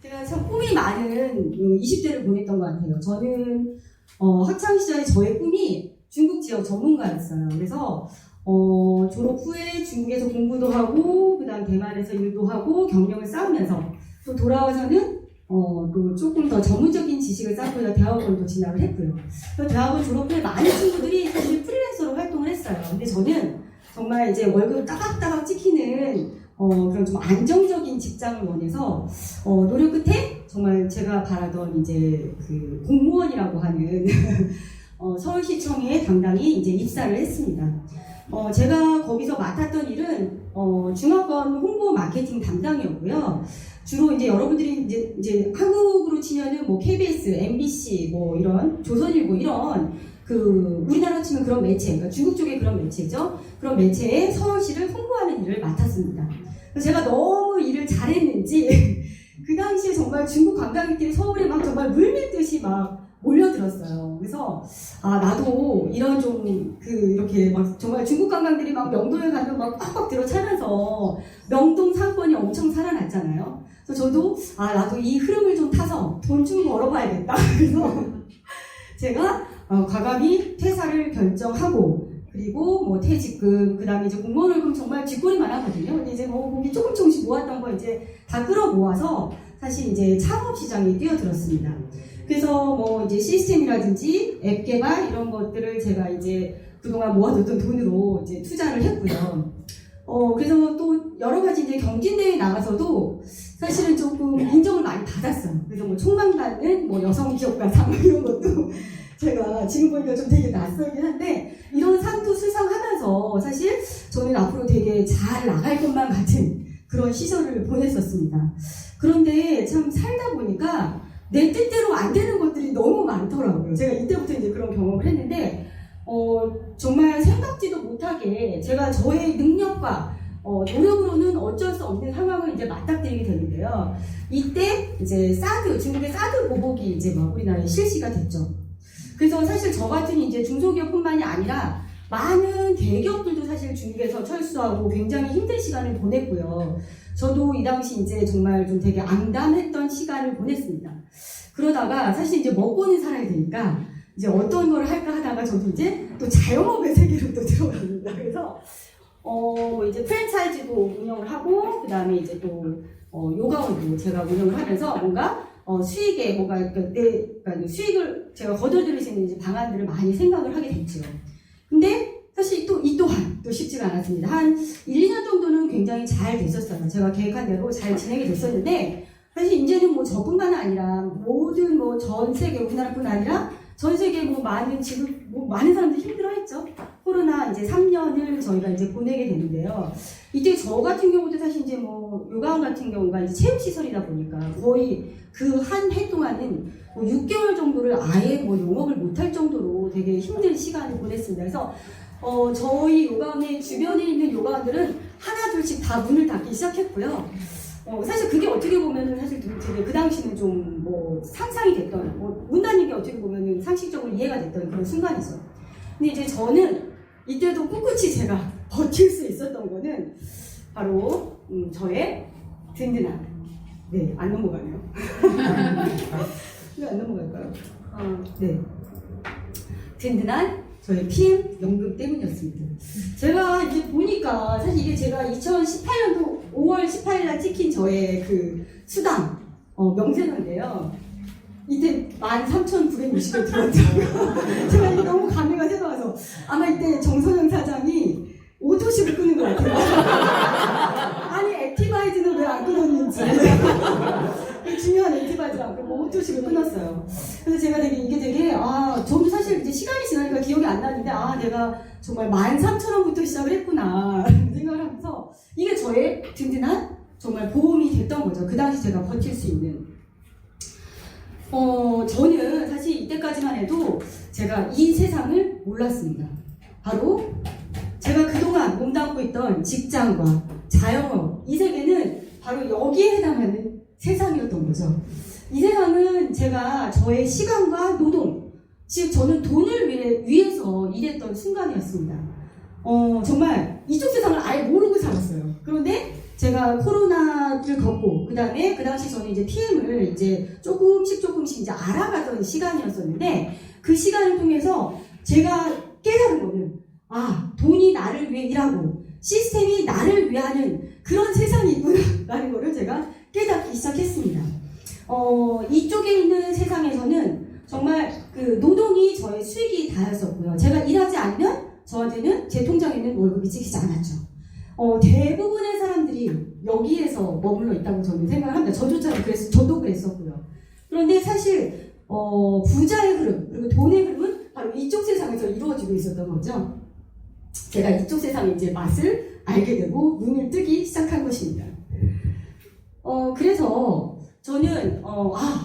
제가 참 꿈이 많은 20대를 보냈던 것 같아요. 저는 학창시절에 저의 꿈이 중국 지역 전문가였어요. 그래서 졸업 후에 중국에서 공부도 하고 그다음 대만에서 일도 하고 경력을 쌓으면서 또 돌아와서는 또 조금 더 전문적인 지식을 쌓고요. 대학원도 진학을 했고요. 대학원 졸업 후에 많은 친구들이 사실 프리랜서로 활동을 했어요. 근데 저는 정말 이제 월급 따박따박 찍히는 그런 좀 안정적인 직장을 원해서 노력 끝에 정말 제가 바라던 이제 그 공무원이라고 하는 서울시청에 당당히 이제 입사를 했습니다. 제가 거기서 맡았던 일은 중화권 홍보 마케팅 담당이었고요. 주로 이제 여러분들이 이제 한국으로 치면은 뭐 KBS, MBC 뭐 이런 조선일보 이런 그 우리나라 치면 그런 매체, 그러니까 중국 쪽의 그런 매체죠. 그런 매체에 서울시를 홍보하는 일을 맡았습니다. 제가 너무 일을 잘했는지 그 당시에 정말 중국 관광객들이 서울에 막 정말 물밀듯이 막 몰려들었어요. 그래서 나도 이런 좀 이렇게 막 정말 중국 관광들이 막 명동에 가면 막 꽉꽉 들어차면서 명동 상권이 엄청 살아났잖아요. 그래서 저도 나도 이 흐름을 좀 타서 돈 좀 벌어봐야겠다. 그래서 제가 과감히 퇴사를 결정하고 그리고 뭐 퇴직금, 그 다음에 이제 공무원 월급 정말 쥐꼬리만 하거든요. 근데 이제 거기 조금씩 모았던 거 이제 다 끌어 모아서 사실 이제 창업 시장에 뛰어들었습니다. 그래서 뭐 이제 시스템이라든지 앱 개발 이런 것들을 제가 이제 그동안 모아뒀던 돈으로 이제 투자를 했고요. 그래서 또 여러 가지 이제 경진대회에 나가서도 사실은 조금 인정을 많이 받았어요. 그래서 뭐 총망받는 뭐 여성 기업가상 이런 것도 제가 지금 보니까 좀 되게 낯설긴 한데 이런 상도 수상하면서 사실 저는 앞으로 되게 잘 나갈 것만 같은 그런 시절을 보냈었습니다. 그런데 참 살다 보니까 내 뜻대로 안 되는 것들이 너무 많더라고요. 제가 이때부터 이제 그런 경험을 했는데 정말 생각지도 못하게 제가 저의 능력과 노력으로는 어쩔 수 없는 상황을 이제 맞닥뜨리게 되는데요. 이때 이제 중국의 사드 보복이 이제 막 우리나라에 실시가 됐죠. 그래서 사실 저 같은 이제 중소기업뿐만이 아니라 많은 대기업들도 사실 중국에서 철수하고 굉장히 힘든 시간을 보냈고요. 저도 이 당시 이제 정말 좀 되게 암담했던 시간을 보냈습니다. 그러다가 사실 이제 먹고는 살아야 되니까 이제 어떤 걸 할까 하다가 저도 이제 또 자영업의 세계로 또 들어갑니다. 그래서 이제 프랜차이즈도 운영을 하고 그다음에 이제 또 요가원도 제가 운영을 하면서 뭔가 수익에 뭔가 그러니까 수익을 제가 거둬들일 수 있는 이제 방안들을 많이 생각을 하게 됐죠. 근데 사실 또 이 또한 또 쉽지가 않았습니다. 한 1, 2년 정도는 굉장히 잘 됐었어요. 제가 계획한 대로 잘 진행이 됐었는데 사실 이제는 뭐 저뿐만 아니라 모든 뭐 전 세계 우리나라뿐 아니라 전 세계 뭐 많은 사람들이 힘들어했죠. 코로나 이제 3년을 저희가 이제 보내게 되는데요. 이때 저 같은 경우도 사실 이제 뭐 요가원 같은 경우가 이제 체육시설이다 보니까 거의 그 한 해 동안은 뭐 6개월 정도를 아예 뭐 영업을 못할 정도로 되게 힘든 시간을 보냈습니다. 그래서 저희 요가원의 주변에 있는 요가원들은 하나 둘씩 다 문을 닫기 시작했고요. 사실 그게 어떻게 보면은 사실 되게 그 당시는 좀 뭐 상상이 됐던 문 닫는 게 어떻게 보면은 상식적으로 이해가 됐던 그런 순간이죠. 근데 이제 저는 이때도 꿋꿋이 제가 버틸 수 있었던 거는 바로 저의 든든한 안 넘어가네요. 왜 안 넘어갈까요? 네, 든든한 저의 PM 연금 때문이었습니다. 제가 이제 보니까 사실 이게 제가 2018년도 5월 18일날 찍힌 저의 그 수당 명세서인데요. 이때 13,960원 들어왔더라고요. 제가 이게 너무 감회가 새로워서 아마 이때 정선영 사장이 오토식을 끄는 것 같아요. 아니 액티바이즈는 왜 안 끊었는지 중요한 액티바이즈를 안 끊고 오토식을 끊었어요. 그래서 제가 이게 되게 저도 사실 이제 시간이 지나니까 기억이 안 나는데 내가 정말 13,000원부터 시작을 했구나 생각을 하면서 이게 저의 든든한 정말 보험이 됐던 거죠. 그 당시 제가 버틸 수 있는. 저는 사실 이때까지만 해도 제가 이 세상을 몰랐습니다. 바로 제가 그동안 몸담고 있던 직장과 자영업, 이 세계는 바로 여기에 해당하는 세상이었던 거죠. 이 세상은 제가 저의 시간과 노동, 즉 저는 돈을 위해서 일했던 순간이었습니다. 정말 이쪽 세상을 아예 모르고 살았어요. 그런데 제가 코로나를 겪고, 그 다음에 그 당시 저는 이제 PM을 이제 조금씩 이제 알아가던 시간이었었는데, 그 시간을 통해서 제가 깨달은 거는, 아, 돈이 나를 위해 일하고, 시스템이 나를 위하는 그런 세상이 있구나라는 거를 제가 깨닫기 시작했습니다. 이쪽에 있는 세상에서는 정말 그 노동이 저의 수익이 다였었고요. 제가 일하지 않으면 저한테는 제 통장에 있는 월급이 찍히지 않았죠. 대부분의 사람들이 여기에서 머물러 있다고 저는 생각을 합니다. 저도 그랬었고요. 그런데 사실 부자의 흐름, 그리고 돈의 흐름은 바로 이쪽 세상에서 이루어지고 있었던 거죠. 제가 이쪽 세상의 이제 맛을 알게 되고 눈을 뜨기 시작한 것입니다. 그래서 저는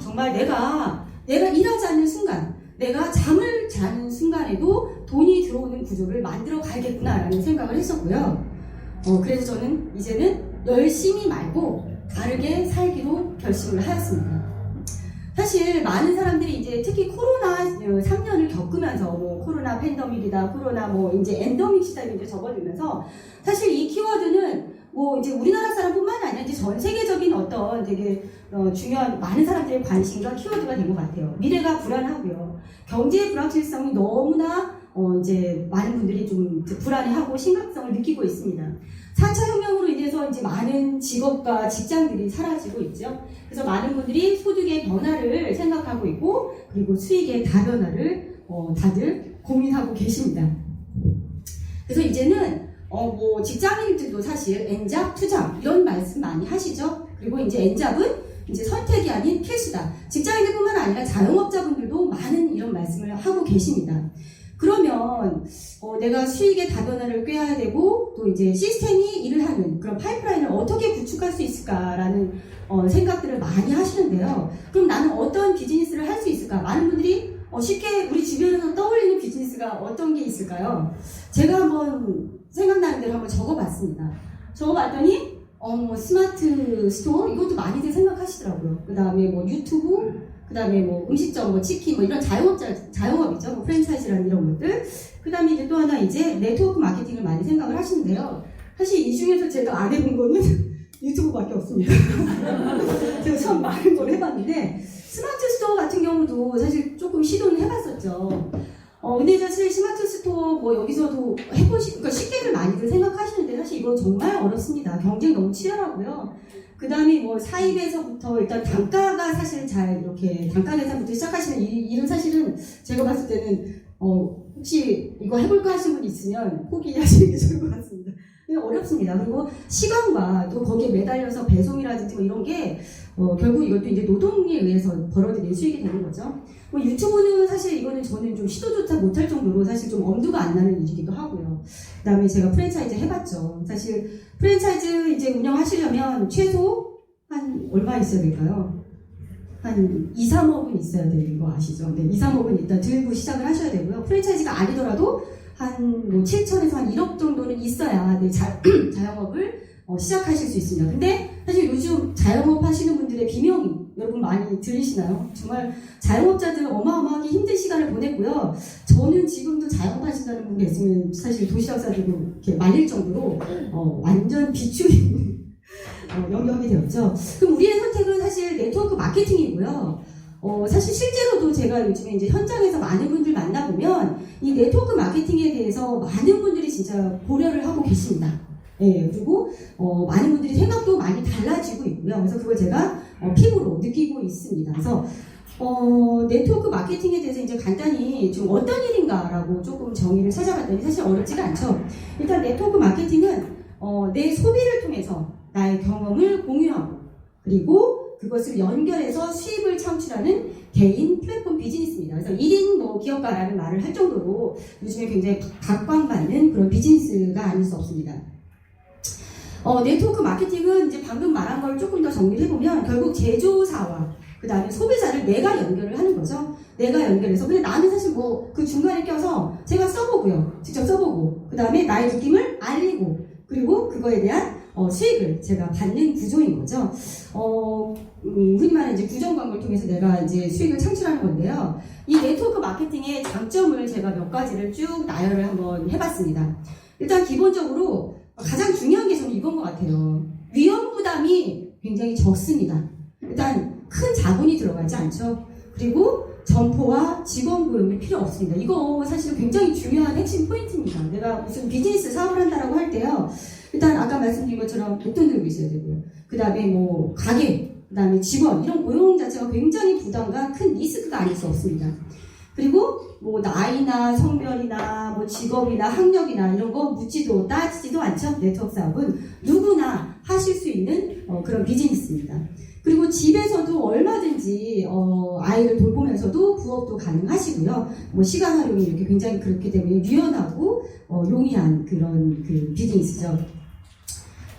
정말 내가 일하지 않는 순간, 내가 잠을 자는 순간에도 돈이 들어오는 구조를 만들어 가야겠구나라는 생각을 했었고요. 그래서 저는 이제는 열심히 말고 다르게 살기로 결심을 하였습니다. 사실 많은 사람들이 이제 특히 코로나 3년을 겪으면서 코로나 팬데믹이다, 코로나 이제 엔더믹 시대에 이제 접어들면서 사실 이 키워드는 이제 우리나라 사람뿐만 아니라 이제 전 세계적인 어떤 되게 중요한 많은 사람들의 관심과 키워드가 된 것 같아요. 미래가 불안하고요. 경제의 불확실성이 너무나 이제 많은 분들이 좀 불안해하고 심각성을 느끼고 있습니다. 4차 혁명으로 인해서 이제 많은 직업과 직장들이 사라지고 있죠. 그래서 많은 분들이 소득의 변화를 생각하고 있고, 그리고 수익의 다변화를 다들 고민하고 계십니다. 그래서 이제는 직장인들도 사실 N잡, Tu잡 이런 말씀 많이 하시죠. 그리고 이제 N잡은 이제 선택이 아닌 필수다. 직장인들뿐만 아니라 자영업자분들도 많은 이런 말씀을 하고 계십니다. 그러면 내가 수익의 다변화를 꾀해야 되고, 또 이제 시스템이 일을 하는 그런 파이프라인을 어떻게 구축할 수 있을까라는 생각들을 많이 하시는데요. 그럼 나는 어떤 비즈니스를 할 수 있을까? 많은 분들이 쉽게 우리 주변에서 떠올리는 비즈니스가 어떤 게 있을까요? 제가 한번 생각나는 대로 한번 적어봤습니다. 적어봤더니 스마트 스토어 이것도 많이들 생각하시더라고요. 그 다음에 유튜브, 그 다음에 음식점, 치킨 이런 자영업이죠. 프랜차이즈라는 이런 것들. 그 다음에 이제 또 하나 이제 네트워크 마케팅을 많이 생각을 하시는데요. 사실 이 중에서 제가 안 해본 거는 유튜브밖에 없습니다. 제가 참 많은 걸 해봤는데, 스마트 스토어 같은 경우도 사실 조금 시도는 해봤었죠. 근데 사실 스마트 스토어 여기서도 그러니까 쉽게들 많이들 생각하시는데 사실 이거 정말 어렵습니다. 경쟁 너무 치열하고요. 그 다음에 사입에서부터 일단 단가가 사실 잘 이렇게 단가 계산부터 시작하시는 일은 사실은 제가 봤을 때는 혹시 이거 해볼까 하시는 분 있으면 포기하시는 게 좋을 것 같습니다. 어렵습니다. 그리고 시간과 또 거기에 매달려서 배송이라든지 이런 게 결국 이것도 이제 노동에 의해서 벌어들인 수익이 되는 거죠. 유튜브는 사실 이거는 저는 좀 시도조차 못할 정도로 사실 좀 엄두가 안 나는 일이기도 하고요. 그 다음에 제가 프랜차이즈 해봤죠. 사실 프랜차이즈 이제 운영하시려면 최소 한 얼마 있어야 될까요? 한 2, 3억은 있어야 되는 거 아시죠? 네, 2, 3억은 일단 들고 시작을 하셔야 되고요. 프랜차이즈가 아니더라도 한 7천에서 한 1억 정도는 있어야 자영업을 시작하실 수 있습니다. 근데 사실 요즘 자영업 하시는 분들의 비명이 여러분 많이 들리시나요? 정말 자영업자들 어마어마하게 힘든 시간을 보냈고요. 저는 지금도 자영업하신다는 분이 있으면 사실 도시락 싸들고 이렇게 말릴 정도로 완전 비추인 영역이 되었죠. 그럼 우리의 선택은 사실 네트워크 마케팅이고요. 사실 실제로도 제가 요즘에 이제 현장에서 많은 분들 만나보면 이 네트워크 마케팅에 대해서 많은 분들이 진짜 고려를 하고 계십니다. 예, 그리고 많은 분들이 생각도 많이 달라지고 있고요. 그래서 그걸 제가 피부로 느끼고 있습니다. 그래서 네트워크 마케팅에 대해서 이제 간단히 좀 어떤 일인가라고 조금 정의를 찾아봤더니 사실 어렵지가 않죠. 일단 네트워크 마케팅은 내 소비를 통해서 나의 경험을 공유하고, 그리고 그것을 연결해서 수입을 창출하는 개인 플랫폼 비즈니스입니다. 그래서 1인 기업가라는 말을 할 정도로 요즘에 굉장히 각광받는 그런 비즈니스가 아닐 수 없습니다. 네트워크 마케팅은 이제 방금 말한 걸 조금 더 정리를 해보면 결국 제조사와 그 다음에 소비자를 내가 연결을 하는 거죠. 내가 연결해서. 근데 나는 사실 그 중간에 껴서 제가 써보고요. 직접 써보고, 그 다음에 나의 느낌을 알리고, 그리고 그거에 대한 수익을 제가 받는 구조인 거죠. 흔히 말하는 이제 구정 광고를 통해서 내가 이제 수익을 창출하는 건데요. 이 네트워크 마케팅의 장점을 제가 몇 가지를 쭉 나열을 한번 해봤습니다. 일단 기본적으로 가장 중요한 게 저는 이건 것 같아요. 위험 부담이 굉장히 적습니다. 일단 큰 자본이 들어가지 않죠. 그리고 점포와 직원 고용이 필요 없습니다. 이거 사실 굉장히 중요한 핵심 포인트입니다. 내가 무슨 비즈니스 사업을 한다라고 할 때요. 일단 아까 말씀드린 것처럼 목돈 들고 있어야 되고요. 그 다음에 뭐 가게, 그 다음에 직원 이런 고용 자체가 굉장히 부담과 큰 리스크가 아닐 수 없습니다. 그리고 뭐 나이나 성별이나 뭐 직업이나 학력이나 이런 거 묻지도 따지지도 않죠. 네트워크 사업은 누구나 하실 수 있는 그런 비즈니스입니다. 그리고 집에서도 얼마든지 아이를 돌보면서도 부업도 가능하시고요. 뭐 시간 활용이 이렇게 굉장히 그렇기 때문에 유연하고 용이한 그런 그 비즈니스죠.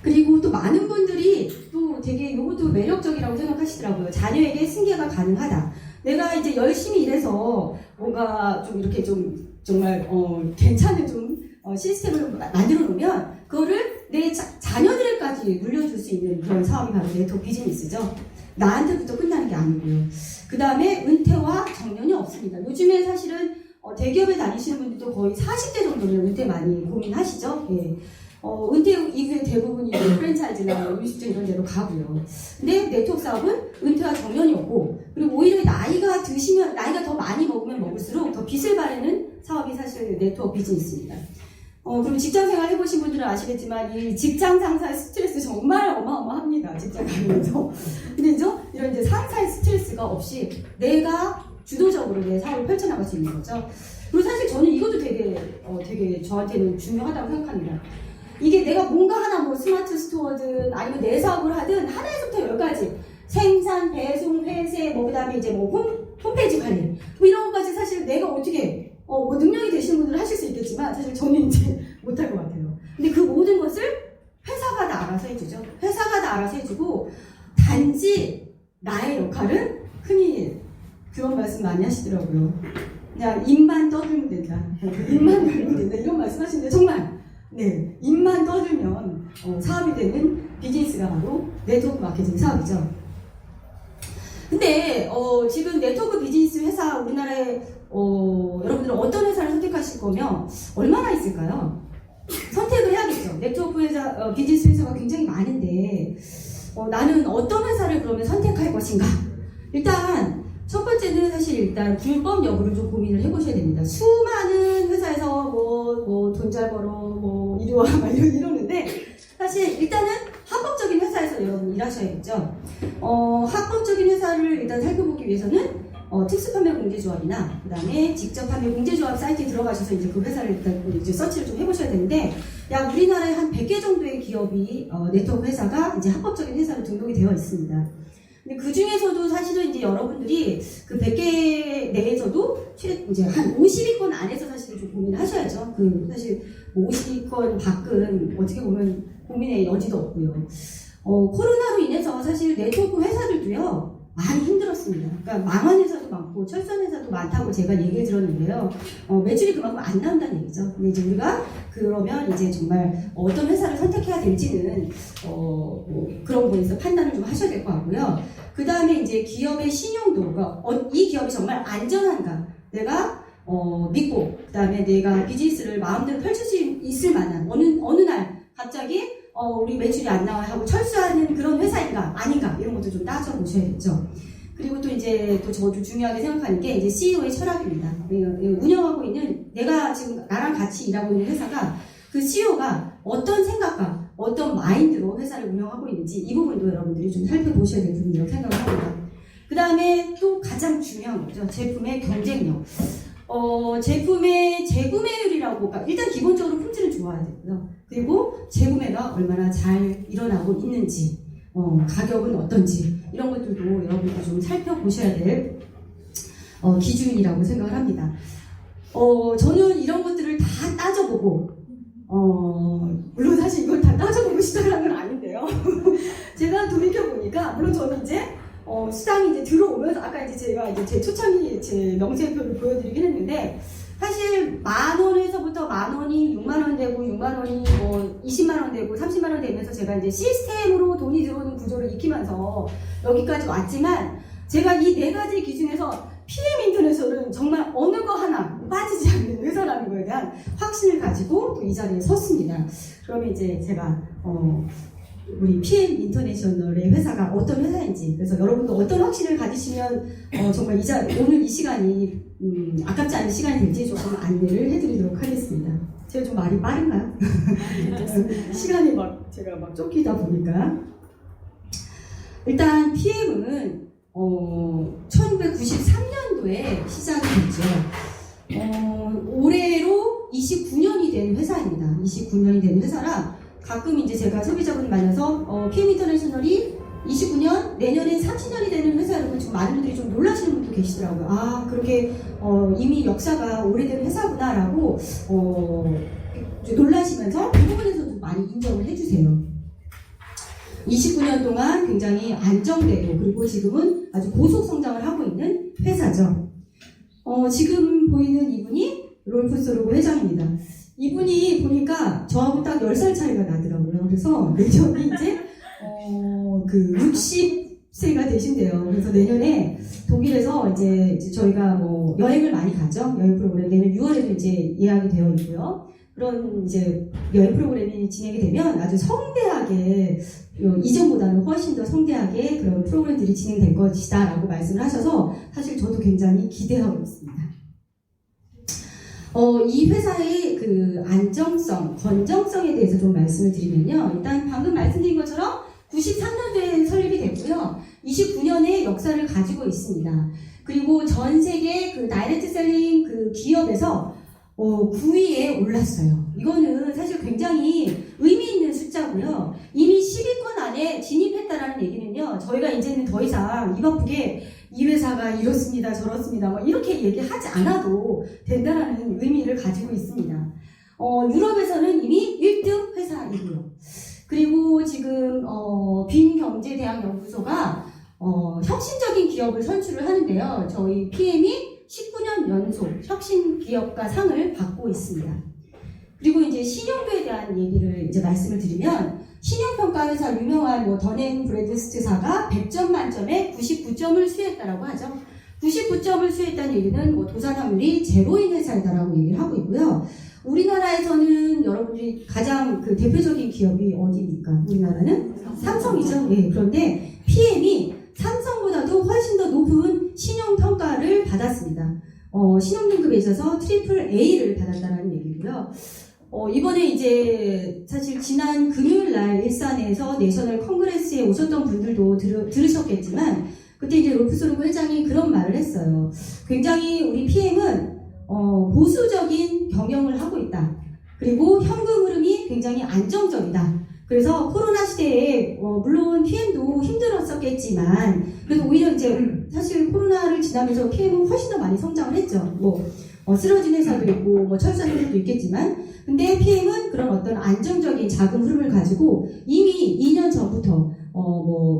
그리고 또 많은 분들이 또 되게 이것도 매력적이라고 생각하시더라고요. 자녀에게 승계가 가능하다. 내가 이제 열심히 일해서 뭔가 좀 이렇게 좀 정말 괜찮은 좀 시스템을 만들어 놓으면 그거를 내 자녀들에까지 물려줄 수 있는 그런 사업이 바로 네트워크 비즈니스죠. 나한테부터 끝나는 게 아니고요. 그 다음에 은퇴와 정년이 없습니다. 요즘에 사실은 대기업에 다니시는 분들도 거의 40대 정도면 은퇴 많이 고민하시죠. 예. 은퇴 이후에 대부분이 프랜차이즈나 음식점 이런 데로 가고요. 근데 네트워크 사업은 은퇴와 정년이 없고, 그리고 오히려 나이가 드시면, 나이가 더 많이 먹으면 먹을수록 더 빚을 바르는 사업이 사실 네트워크 비즈니스입니다. 그럼 직장 생활 해보신 분들은 아시겠지만, 이 직장 상사의 스트레스 정말 어마어마합니다. 직장 다니면서. 근데 이런 이제 상사의 스트레스가 없이 내가 주도적으로 내 사업을 펼쳐나갈 수 있는 거죠. 그리고 사실 저는 이것도 되게 저한테는 중요하다고 생각합니다. 이게 내가 뭔가 하나 뭐 스마트 스토어든 아니면 내 사업을 하든 하나에서부터 10가지 생산, 배송, 회세, 뭐 그다음에 이제 뭐 홈페이지 관리 뭐 이런 것까지 사실 내가 어떻게 뭐 능력이 되시는 분들은 하실 수 있겠지만 사실 저는 이제 못할 것 같아요. 근데 그 모든 것을 회사가 다 알아서 해주죠. 회사가 다 알아서 해주고 단지 나의 역할은 흔히 그런 말씀 많이 하시더라고요. 그냥 입만 떠들면 된다. 입만 돌리면 된다. 이런 말씀 하시는데 정말 네, 입만 떠들면 사업이 되는 비즈니스가 바로 네트워크 마케팅 사업이죠. 근데 지금 네트워크 비즈니스 회사 우리나라에 여러분들은 어떤 회사를 선택하실 거면 얼마나 있을까요? 선택을 해야겠죠. 네트워크 회사, 비즈니스 회사가 굉장히 많은데 나는 어떤 회사를 그러면 선택할 것인가? 일단 첫 번째는 사실 일단 불법 여부를 좀 고민을 해보셔야 됩니다. 수많은 회사에서 뭐 돈 잘 벌어, 뭐 이리 와, 막 이러는데 사실 일단은 합법적인 회사에서 여러분 일하셔야겠죠. 합법적인 회사를 일단 살펴보기 위해서는 특수판매공제조합이나 그 다음에 직접 판매공제조합 사이트에 들어가셔서 이제 그 회사를 일단 이제 서치를 좀 해보셔야 되는데 약 우리나라에 한 100개 정도의 기업이 네트워크 회사가 이제 합법적인 회사로 등록이 되어 있습니다. 근데 그 중에서도 사실은 이제 여러분들이 그 100개 내에서도 이제 한 50위권 안에서 사실 좀 고민을 하셔야죠. 그 사실 50위권 밖은 어떻게 보면 고민의 여지도 없고요. 코로나로 인해서 사실 네트워크 회사들도요 많이 힘들었습니다. 그러니까 망한 회사도 많고 철수한 회사도 많다고 제가 얘기를 들었는데요. 매출이 그만큼 안 나온다는 얘기죠. 근데 이제 우리가 그러면 이제 정말 어떤 회사를 선택해야 될지는 뭐 그런 부분에서 판단을 좀 하셔야 될 것 같고요. 그 다음에 이제 기업의 신용도, 그러니까 이 기업이 정말 안전한가, 내가 믿고, 그 다음에 내가 비즈니스를 마음대로 펼칠 수 있을 만한 어느 날 갑자기 우리 매출이 안 나와요 하고 철수하는 그런 회사인가 아닌가 이런 것도 좀 따져보셔야겠죠. 그리고 또 이제 또 저도 중요하게 생각하는 게 이제 CEO의 철학입니다. 운영하고 있는 내가 지금 나랑 같이 일하고 있는 회사가 그 CEO가 어떤 생각과 어떤 마인드로 회사를 운영하고 있는지 이 부분도 여러분들이 좀 살펴보셔야 될 부분이라고 생각을 합니다. 그 다음에 또 가장 중요한 거죠. 제품의 경쟁력. 제품의 재구매율이라고, 그러니까 일단 기본적으로 품질은 좋아야 되고요. 그리고 재구매가 얼마나 잘 일어나고 있는지, 가격은 어떤지, 이런 것들도 여러분들 좀 살펴보셔야 될 기준이라고 생각을 합니다. 저는 이런 것들을 다 따져보고, 물론 사실 이걸 다 따져보고 시작한 건 아닌데요. 제가 돌이켜보니까, 물론 저는 이제 시장이 이제 들어오면서 아까 이제 제가 이제 제 초창기 제 명세표를 보여드리긴 했는데 사실 10,000원에서부터 10,000원이 60,000원 되고 60,000원이 뭐 20만원 되고 30만원 되면서 제가 이제 시스템으로 돈이 들어오는 구조를 익히면서 여기까지 왔지만 제가 이 4가지 기준에서 PM 인터내셔널은 정말 어느 거 하나 빠지지 않는 회사라는 거에 대한 확신을 가지고 또 이 자리에 섰습니다. 그러면 이제 제가 우리 PM 인터내셔널의 회사가 어떤 회사인지, 그래서 여러분도 어떤 확신을 가지시면 정말 오늘 이 시간이 아깝지 않은 시간이 될지 조금 안내를 해드리도록 하겠습니다. 제가 좀 말이 빠른가요? 시간이 제가 쫓기다 보니까. 일단 PM은 1993년도에 시작이 됐죠. 올해로 29년이 된 회사입니다. 29년이 된 회사라 가끔 이제 제가 소비자분 만나서 PM 인터내셔널이 29년, 내년에 30년이 되는 회사라고 좀 많은 분들이 좀 놀라시는 분도 계시더라고요. 아, 그렇게 이미 역사가 오래된 회사구나라고 놀라시면서 그 부분에서 좀 많이 인정을 해주세요. 29년 동안 굉장히 안정되고 그리고 지금은 아주 고속 성장을 하고 있는 회사죠. 지금 보이는 이분이 롤프 소르고 회장입니다. 이분이 보니까 저하고 딱 10살 차이가 나더라고요. 그래서 내년이 이제 60세가 되신대요. 그래서 내년에 독일에서 이제 저희가 뭐 여행을 많이 가죠. 여행 프로그램 내년 6월에도 이제 예약이 되어 있고요. 그런 이제 여행 프로그램이 진행이 되면 아주 성대하게, 이전보다는 훨씬 더 성대하게 그런 프로그램들이 진행될 것이다 라고 말씀을 하셔서 사실 저도 굉장히 기대하고 있습니다. 이 회사의 그 안정성, 건정성에 대해서 좀 말씀을 드리면요. 일단 방금 말씀드린 것처럼 93년도에 설립이 됐고요. 29년의 역사를 가지고 있습니다. 그리고 전 세계 그 다이렉트 셀링 그 기업에서 9위에 올랐어요. 이거는 사실 굉장히 의미 있는 숫자고요. 이미 10위권 안에 진입했다라는 얘기는요. 저희가 이제는 더 이상 입 아프게 이 회사가 이렇습니다, 저렇습니다, 뭐 이렇게 얘기하지 않아도 된다라는 의미를 가지고 있습니다. 유럽에서는 이미 1등 회사이고요. 그리고 지금 빈경제대학연구소가 혁신적인 기업을 선출을 하는데요. 저희 PM이 19년 연속 혁신기업가 상을 받고 있습니다. 그리고 이제 신용도에 대한 얘기를 이제 말씀을 드리면, 신용평가 회사 유명한 뭐 더넨브래드스트사가 100점 만점에 99점을 수했다라고 하죠. 99점을 수했다는 얘기는 뭐 도산 확률이 제로인 회사이다라고 얘기를 하고 있고요. 우리나라에서는 여러분들이 가장 그 대표적인 기업이 어디입니까? 우리나라는 삼성이죠. 예, 그런데 PM이 삼성보다도 훨씬 더 높은 신용평가를 받았습니다. 신용등급에 있어서 트리플 A를 받았다는 얘기고요. 이번에 이제 사실 지난 금요일날 일산에서 내셔널 컨그레스에 오셨던 분들도 들으셨겠지만, 그때 이제 롤프 소르고 회장이 그런 말을 했어요. 굉장히 우리 PM은 보수적인 경영을 하고 있다. 그리고 현금 흐름이 굉장히 안정적이다. 그래서 코로나 시대에 물론 PM도 힘들었었겠지만 그래도 오히려 이제 사실 코로나를 지나면서 PM은 훨씬 더 많이 성장을 했죠. 쓰러진 회사도 있고 뭐 철수한 회사도 있겠지만, 근데 PM은 그런 어떤 안정적인 자금 흐름을 가지고 이미 2년 전부터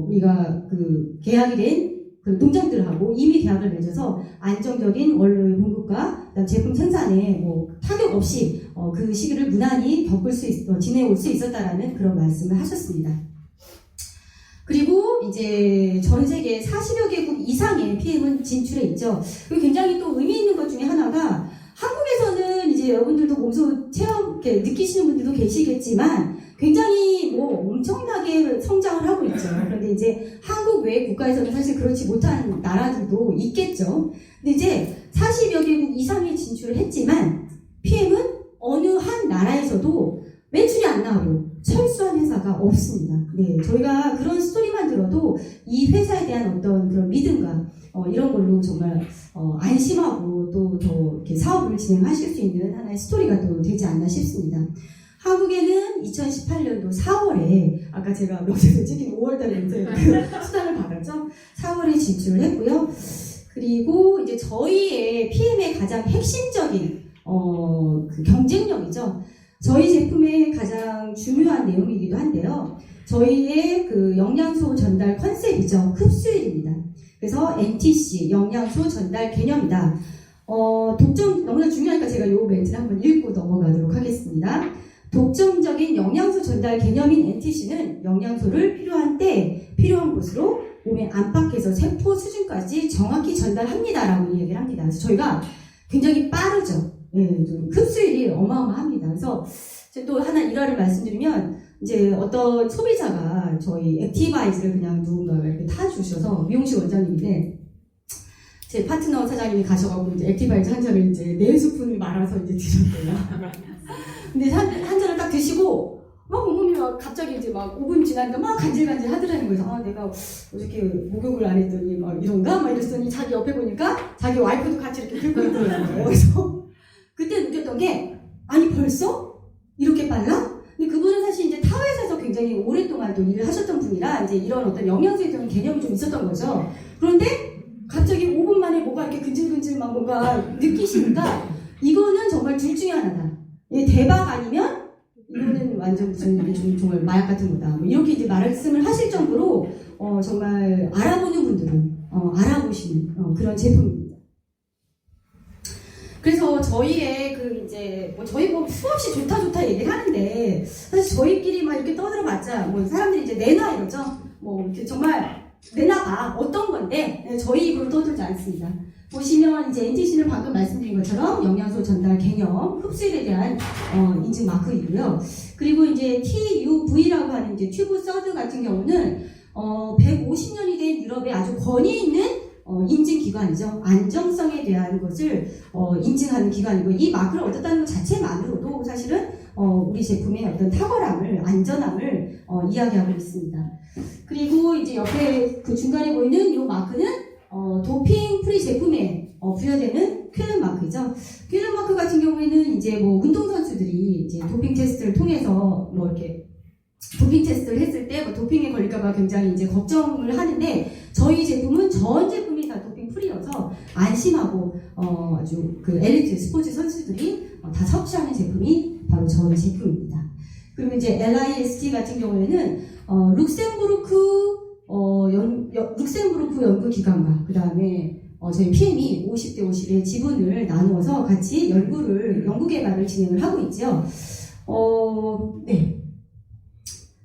우리가 그 계약이 된 그 농장들하고 이미 계약을 맺어서 안정적인 원료 공급과 제품 생산에 타격 없이 그 시기를 무난히 지내올 수 있었다라는 그런 말씀을 하셨습니다. 그리고 이제 전 세계 40여 개국 이상의 PM은 진출해 있죠. 그리고 굉장히 또 의미 있는 것 중에 하나가, 한국에서는 이제 여러분들도 몸소 이렇게 느끼시는 분들도 계시겠지만 굉장히 엄청나게 성장을 하고 있죠. 그런데 이제 한국 외 국가에서는 사실 그렇지 못한 나라들도 있겠죠. 근데 이제 40여 개국 이상이 진출을 했지만 PM은 어느 한 나라에서도 매출이 안 나와요. 철수한 회사가 없습니다. 네, 저희가 그런 스토리만 들어도 이 회사에 대한 어떤 그런 믿음과 이런 걸로 정말 안심하고 또 더 이렇게 사업을 진행하실 수 있는 하나의 스토리가 또 되지 않나 싶습니다. 한국에는 2018년도 4월에 아까 제가 명세서 찍힌 5월달에 이제 그 수당을 받았죠. 4월에 진출을 했고요. 그리고 이제 저희의 PM의 가장 핵심적인 그 경쟁력이죠. 저희 제품의 가장 중요한 내용이기도 한데요. 저희의 그 영양소 전달 컨셉이죠. 흡수율입니다. 그래서 NTC, 영양소 전달 개념이다. 너무나 중요하니까 제가 이 멘트를 한번 읽고 넘어가도록 하겠습니다. 독점적인 영양소 전달 개념인 NTC는 영양소를 필요한 때, 필요한 곳으로 몸에 안팎에서 세포 수준까지 정확히 전달합니다라고 얘기를 합니다. 그래서 저희가 굉장히 빠르죠. 예, 흡수율이 어마어마합니다. 그래서 또 하나 일화를 말씀드리면, 이제 어떤 소비자가 저희 액티바이즈를 그냥 누군가가 이렇게 타주셔서 미용실 원장님인데 제 파트너 사장님이 가셔가지고 이제 액티바이즈 한 잔을 이제 4스푼을 말아서 이제 드셨대요. 근데 한 잔을 딱 드시고 막 온몸이 막 갑자기 이제 막 5분 지나니까 막 간질간질 하더라는 거예요. 아, 내가 어저께 목욕을 안 했더니 막 이런가? 막 이랬더니 자기 옆에 보니까 자기 와이프도 같이 이렇게 들고 있더라는 거예요. 그래서 그때 느꼈던 게 아니 벌써? 이렇게 빨라? 근데 그분은 사실 이제 타 회사에서 굉장히 오랫동안 또 일을 하셨던 분이라 이제 이런 어떤 영양소에 대한 개념이 좀 있었던 거죠. 그런데 갑자기 5분 만에 뭐가 이렇게 근질근질 막 뭔가 느끼시니까 이거는 정말 둘 중에 하나다. 이게 대박 아니면 이거는 완전 무슨 정말 마약 같은 거다. 뭐 이렇게 이제 말씀을 하실 정도로 정말 알아보는 분들은 알아보시는 그런 제품입니다. 그래서 저희의 그 이제 뭐 저희 뭐 수없이 좋다 얘기를 하는데 사실 저희끼리 막 이렇게 떠들어봤자 뭐 사람들이 이제 내놔 이러죠. 뭐 이렇게 정말 내놔봐 어떤 건데 저희 입으로 떠들지 않습니다. 보시면 이제 NTC는 방금 말씀드린 것처럼 영양소 전달 개념, 흡수율에 대한 인증 마크이고요. 그리고 이제 TUV라고 하는 이제 튜브 서드 같은 경우는 150년이 된 유럽의 아주 권위 있는 인증 기관이죠. 안정성에 대한 것을 인증하는 기관이고 이 마크를 얻었다는 것 자체만으로도 사실은 우리 제품의 어떤 탁월함을, 안전함을 이야기하고 있습니다. 그리고 이제 옆에 그 중간에 보이는 이 마크는 도핑 프리 제품에 부여되는 퀼른 마크죠. 퀼른 마크 같은 경우에는 이제 뭐 운동선수들이 이제 도핑 테스트를 통해서 뭐 이렇게 도핑 테스트를 했을 때 뭐 도핑에 걸릴까봐 굉장히 이제 걱정을 하는데 저희 제품은 전 제품이 다 도핑 프리여서 안심하고 아주 그 엘리트 스포츠 선수들이 다 섭취하는 제품이 바로 저희 제품입니다. 그리고 이제 LIST 같은 경우에는 룩셈부르크 연구기관과 그 다음에 저희 PM이 50대 50의 지분을 나누어서 같이 연구 개발을 진행을 하고 있죠. 네.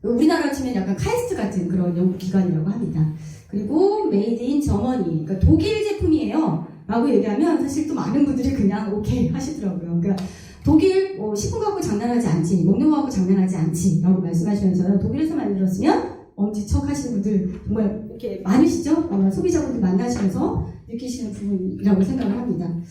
우리나라로 치면 약간 카이스트 같은 그런 연구기관이라고 합니다. 그리고 메이드 인 저머니, 그러니까 독일 제품이에요 라고 얘기하면 사실 또 많은 분들이 그냥 오케이 하시더라고요. 그러니까 독일 식품 갖고 장난하지 않지, 먹는 거 갖고 장난하지 않지 라고 말씀하시면서요. 독일에서 만들었으면 엄지척 하시는 분들 정말 이렇게 많으시죠? 소비자분들 만나시면서 느끼시는 부분이라고 생각을 합니다.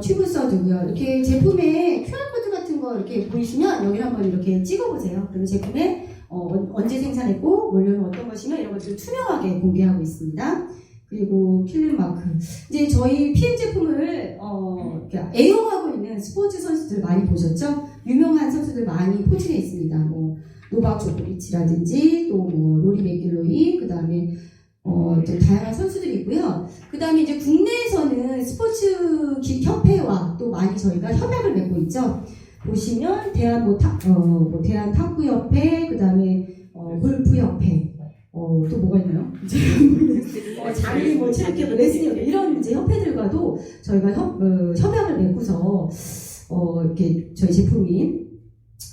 튜브 서드고요. 이렇게 제품에 QR코드 같은 거 이렇게 보이시면 여기 한번 이렇게 찍어보세요. 그러면 제품에 언제 생산했고 원료는 어떤 것이며 이런 것들을 투명하게 공개하고 있습니다. 그리고 퀼른 마크. 이제 저희 PM 제품을 애용하고 있는 스포츠 선수들 많이 보셨죠? 유명한 선수들 많이 포진해 있습니다. 뭐 노박 조코비치라든지 또 뭐 로리 맥길로이, 그 다음에 좀 다양한 선수들이 있고요. 그 다음에 이제 국내에서는 스포츠 협회와 또 많이 저희가 협약을 맺고 있죠. 보시면 대한 탁구협회, 그 다음에 골프협회, 또 뭐가 있나요? 장기 뭐 체육회, 레슬링 이런 이제 협회들과도 저희가 협약을 맺고서 이렇게 저희 제품이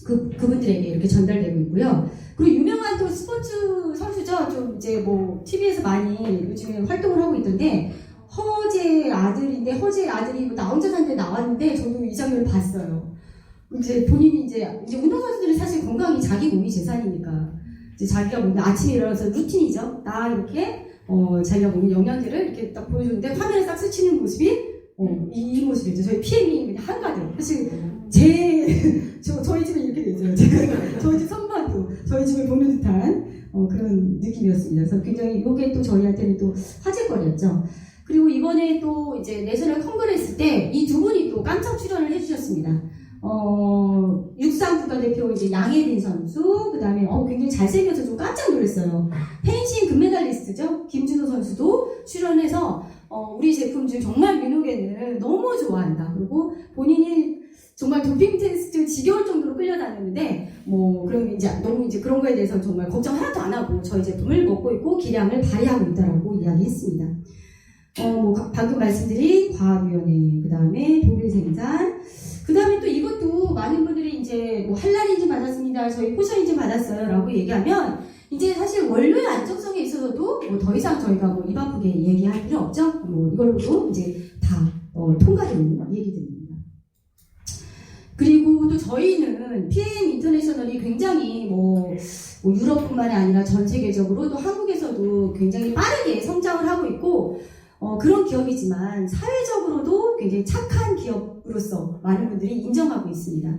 그분들에게 이렇게 전달되고 있고요. 그리고 유명한 또 스포츠 선수죠. 좀 이제 뭐 TV에서 많이 요즘에 활동을 하고 있던데 허재 아들이 뭐 나 혼자 산데 나왔는데 저도 이 장면을 봤어요. 이제 본인이 이제 운동선수들이 사실 건강이 자기 몸이 재산이니까 이제 자기가 먹는 아침에 일어나서 루틴이죠. 나 이렇게 자기가 먹는 영양제를 이렇게 딱 보여주는데 화면에 딱 스치는 모습이 이 모습이죠. 저희 PM이 그냥 한가득. 사실 저희 집은 이렇게 되죠. 저희 집 선반도 저희 집을 보는 듯한 그런 느낌이었습니다. 그래서 굉장히 이게 또 저희한테는 또 화제거리였죠. 그리고 이번에 또 이제 내셔널 컨그레스 때 이 두 분이 또 깜짝 출연을 해주셨습니다. 육상 국가대표 이제 양예린 선수, 그 다음에 굉장히 잘생겨서 좀 깜짝 놀랐어요. 펜싱 금메달리스트죠. 김준호 선수도 출연해서 우리 제품 중 정말 민호개를 너무 좋아한다. 그리고 본인이 정말 도핑 테스트 지겨울 정도로 끌려다녔는데 뭐 그런 이제 너무 이제 그런 거에 대해서 정말 걱정 하나도 안 하고 저희 제품을 먹고 있고 기량을 발휘하고 있다라고 이야기했습니다. 뭐 방금 말씀드린 과학위원회, 그 다음에 독일 생산, 그 다음에 또 이것도 많은 분들이 이제 뭐 한란 인증 받았습니다, 저희 포션 인증 받았어요라고 얘기하면 이제 사실 원료의 안정성에 있어서도 뭐 더 이상 저희가 뭐 입 아프게 얘기할 필요 없죠. 뭐 이걸로도 이제 다 통과되는 얘기들입니다. 그리고 또 저희는 PM 인터내셔널이 굉장히 뭐 유럽뿐만이 아니라 전 세계적으로 또 한국에서도 굉장히 빠르게 성장을 하고 있고 그런 기업이지만 사회적으로도 굉장히 착한 기업으로서 많은 분들이 인정하고 있습니다.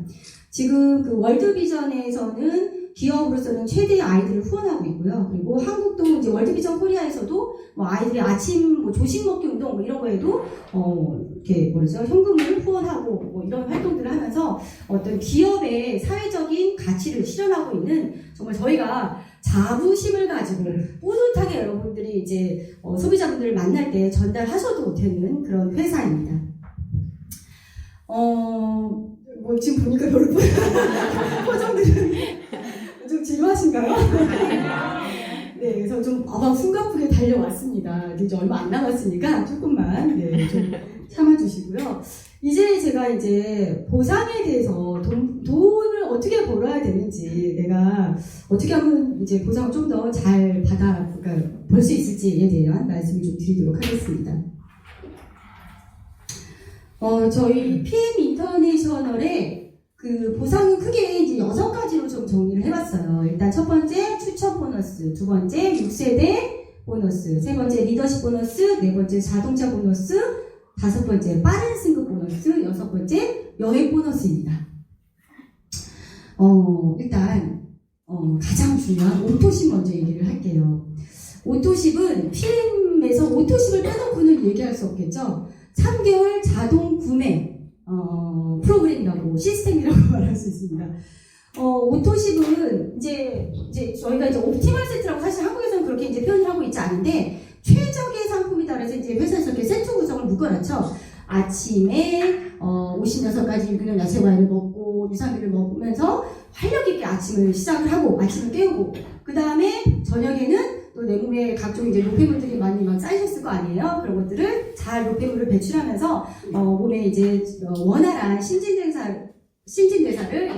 지금 그 월드비전에서는 기업으로서는 최대의 아이들을 후원하고 있고요. 그리고 한국도 이제 월드비전 코리아에서도 뭐 아이들의 아침 뭐 조식 먹기 운동 뭐 이런 거에도 이렇게 현금을 후원하고 뭐 이런 활동들을 하면서 어떤 기업의 사회적인 가치를 실현하고 있는 정말 저희가 자부심을 가지고 뿌듯하게 여러분들이 이제 소비자분들을 만날 때 전달하셔도 되는 그런 회사입니다. 뭐 지금 보니까 별로 표정들은 좀 지루하신가요? 네, 그래서 좀 숨가쁘게 달려왔습니다. 이제 얼마 안 남았으니까 조금만 좀 참아주시고요. 이제 제가 이제 보상에 대해서 돈을 어떻게 벌어야 되는지, 내가 어떻게 하면 이제 보상을 좀 더 잘 그러니까 벌 수 있을지에 대한 말씀을 좀 드리도록 하겠습니다. 저희 PM 인터내셔널의 그 보상은 크게 이제 6가지로 좀 정리를 해봤어요. 일단 첫 번째 추천 보너스, 두 번째 6세대 보너스, 세 번째 리더십 보너스, 네 번째 자동차 보너스, 다섯 번째 빠른 승급 보너스, 여섯 번째 여행 보너스입니다. 일단 가장 중요한 오토십 먼저 얘기를 할게요. 오토십은 PM에서 오토십을 빼놓고는 얘기할 수 없겠죠. 3개월 자동 구매 프로그램이라고 시스템이라고 말할 수 있습니다. 오토십은 이제 저희가 이제 옵티멀 세트라고 사실 한국에서는 그렇게 이제 표현을 하고 있지 않은데 최적의 상품이다 그래서 이제 회사에서 이렇게 세트 구성을 묶어놨죠. 아침에 56가지 유기농 야채 과일을 먹고 유산균을 먹으면서 활력 있게 아침을 시작을 하고 아침을 깨우고 그 다음에 저녁에는 또 내 몸에 각종 이제 노폐물들이 많이 막 쌓이셨을 거 아니에요. 그런 것들을 잘 노폐물을 배출하면서 몸에 이제 원활한 신진대사를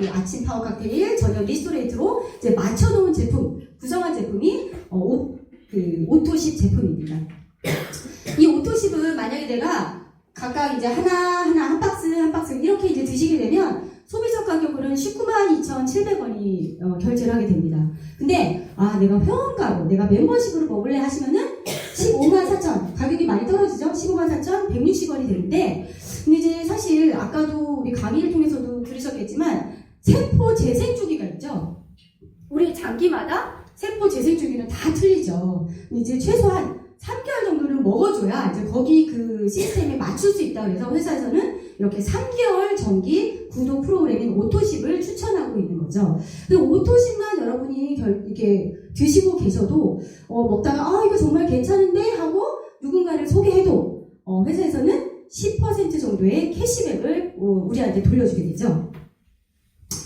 이 아침 파워 칵테일, 저녁 리스토레이트로 이제 맞춰놓은 제품, 구성한 제품이 오토십 제품입니다. 이 오토십은 만약에 내가 각각 이제 한 박스 이렇게 이제 드시게 되면 소비적 가격으로는 192,700원이 결제를 하게 됩니다. 근데 내가 회원가로 내가 멤버십으로 먹을래 하시면은 154,000 가격이 많이 떨어지죠. 154,160원이 되는데 근데 이제 사실 아까도 우리 강의를 통해서도 들으셨겠지만 세포 재생 주기가 있죠. 우리 장기마다 세포 재생 주기는 다 틀리죠. 근데 이제 최소한 3개월 정도는 먹어줘야 이제 거기 그 시스템에 맞출 수 있다. 그래서 회사에서는 이렇게 3개월 정기 구독 프로그램인 오토십을 추천하고 있는 거죠. 근데 오토십만 여러분이 이렇게 드시고 계셔도 먹다가 이거 정말 괜찮은데 하고 누군가를 소개해도 회사에서는 10% 정도의 캐시백을 우리한테 돌려주게 되죠.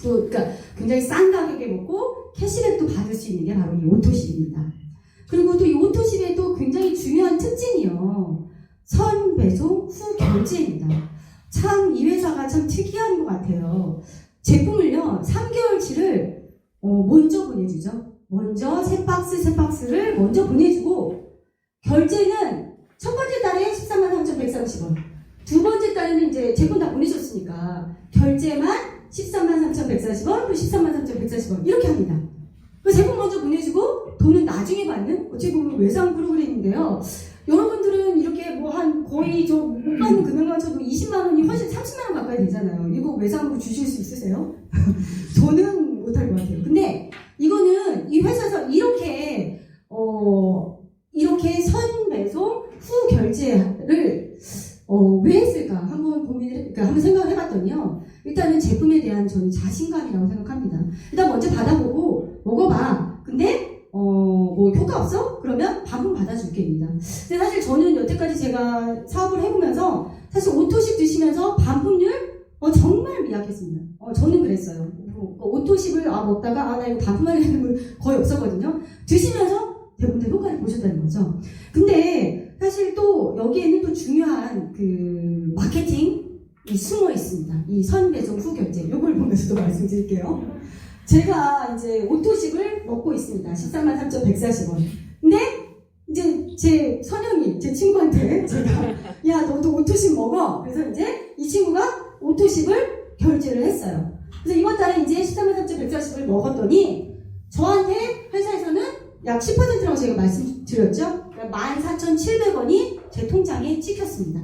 또 그러니까 굉장히 싼 가격에 먹고 캐시백도 받을 수 있는 게 바로 이 오토십입니다. 그리고 또 이 오토십의 또 굉장히 중요한 특징이요. 선 배송 후 결제입니다. 참 이 회사가 참 특이한 것 같아요. 제품을요 3개월치를 먼저 보내주죠. 먼저 세 박스를 먼저 보내주고 결제는 첫 번째 달에 133,330원, 두 번째 달에는 이제 제품 다 보내셨으니까 결제만 133,340원, 또 133,340원 이렇게 합니다. 그 제품 먼저 보내주고 돈은 나중에 받는 어찌 보면 외상 프로그램인데요. 여러분들은 이렇게 뭐 한 거의 못 받는 금액만 쳐도 20만 원이 훨씬 30만 원 가까이 되잖아요. 이거 외상으로 주실 수 있으세요? 저는 못할 것 같아요. 근데 이거는 이 회사에서 이렇게 선 배송 후 결제를 왜 했을까 한번 생각을 해봤더니요. 일단은 제품에 대한 저는 자신감이라고 생각합니다. 일단 먼저 받아보고 먹어봐. 근데 뭐 효과 없어? 그러면 반품 받아줄게입니다. 근데 사실 저는 여태까지 제가 사업을 해보면서 사실 오토십 드시면서 반품률 정말 미약했습니다. 저는 그랬어요. 오토십을 먹다가 나 이거 반품하려는 분 거의 없었거든요. 드시면서 대부분 효과를 보셨다는 거죠. 근데 사실 또 여기에는 또 중요한 그 마케팅이 숨어 있습니다. 이 선배송 후 결제 요걸 보면서도 말씀드릴게요. 제가 이제 오토십을 먹고 있습니다. 133,140원. 근데 이제 제 선영이 제 친구한테 제가 야 너도 오토십 먹어. 그래서 이제 이 친구가 오토십을 결제를 했어요. 그래서 이번 달에 이제 13만 3,140을 먹었더니 저한테 회사에서는 약 10%라고 제가 말씀드렸죠. 그러니까 14,700원이 제 통장에 찍혔습니다.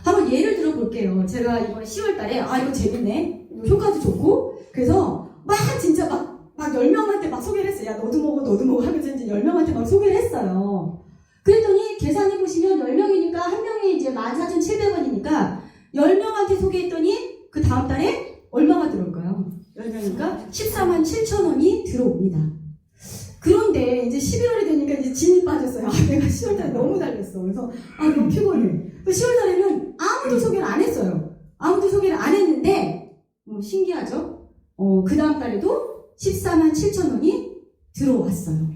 한번 예를 들어 볼게요. 제가 이번 10월 달에 이거 재밌네. 효과도 좋고 그래서 막 진짜 막 10명한테 막 소개를 했어요. 야 너도 먹어 하면서 이제 10명한테 막 소개를 했어요. 그랬더니 계산해 보시면 10명이니까 한 명이 이제 14,700원이니까 10명한테 소개했더니 그 다음 달에 얼마가 들어올까요? 10명이니까 14만 7천 원이 들어옵니다. 그런데 이제 11월이 되니까 이제 진이 빠졌어요. 내가 10월 달에 너무 달렸어. 그래서 너무 피곤해. 10월 달에는 아무도 소개를 안 했어요. 아무도 소개를 안 했는데 신기하죠? 그 다음 달에도 14만 7천 원이 들어왔어요.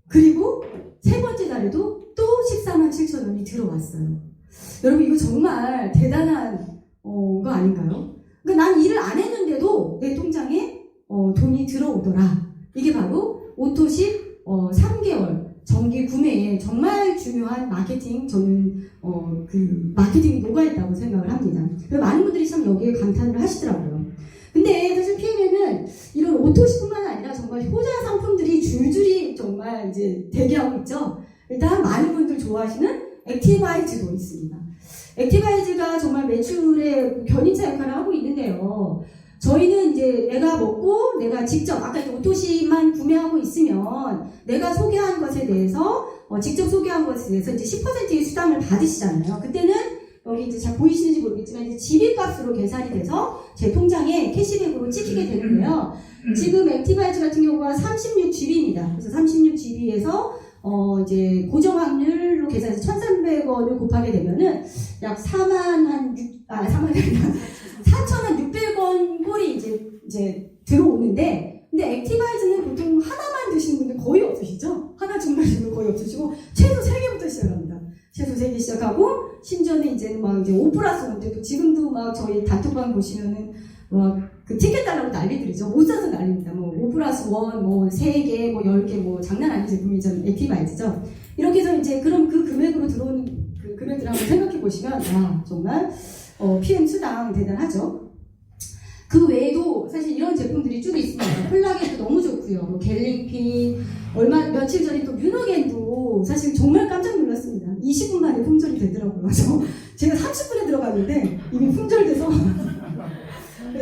그리고 세 번째 달에도 또 14만 7천 원이 들어왔어요. 여러분 이거 정말 대단한 거 아닌가요? 그러니까 난 일을 안 했는데도 내 통장에 돈이 들어오더라. 이게 바로 오토십 3개월 정기 구매에 정말 중요한 마케팅, 저는 그 마케팅이 녹아있다고 생각을 합니다. 많은 분들이 참 여기에 감탄을 하시더라고요. 근데 사실 PM에는 이런 오토시뿐만 아니라 정말 효자 상품들이 줄줄이 정말 이제 대기하고 있죠. 일단 많은 분들 좋아하시는 액티바이즈도 있습니다. 액티바이즈가 정말 매출의 견인차 역할을 하고 있는데요. 저희는 이제 내가 먹고 내가 직접 아까 오토시만 구매하고 있으면 내가 소개한 것에 대해서 직접 소개한 것에 대해서 이제 10%의 수당을 받으시잖아요. 그때는 여기 이제 잘 보이시는지 모르겠지만 이제 집입값으로 계산이 돼서 제 통장에 캐시백으로 찍히게 되는데요. 지금 액티바이즈 같은 경우가 36GB입니다. 그래서 36GB에서 이제 고정 확률로 계산해서 1,300원을 곱하게 되면은 약 4,600원 꼴이 이제 들어오는데, 근데 액티바이즈는 보통 하나만 드시는 분들 거의 없으시죠? 하나 주문하시는 분 거의 없으시고, 최소 3개부터 시작합니다. 최소 3개 시작하고, 심지어는 이제는 막 이제 5+1, 또 지금도 막 저희 단톡방 보시면은, 그 티켓 달라고 난리들이죠. 못 사서 난립니다. 5+1, 3개, 10개, 장난 아닌 제품이죠. 액티바이즈죠. 이렇게 해서 이제 그럼 그 금액으로 들어오는 그 금액들을 한번 생각해 보시면, 정말, PM 수당 대단하죠. 그 외에도 사실 이런 제품들이 쭉 있습니다. 콜라겐도 너무 좋고요. 갤링핀, 며칠 전에 또 뮤노겐도 사실 정말 깜짝 놀랐습니다. 20분 만에 품절이 되더라고요. 제가 30분에 들어갔는데 이미 품절돼서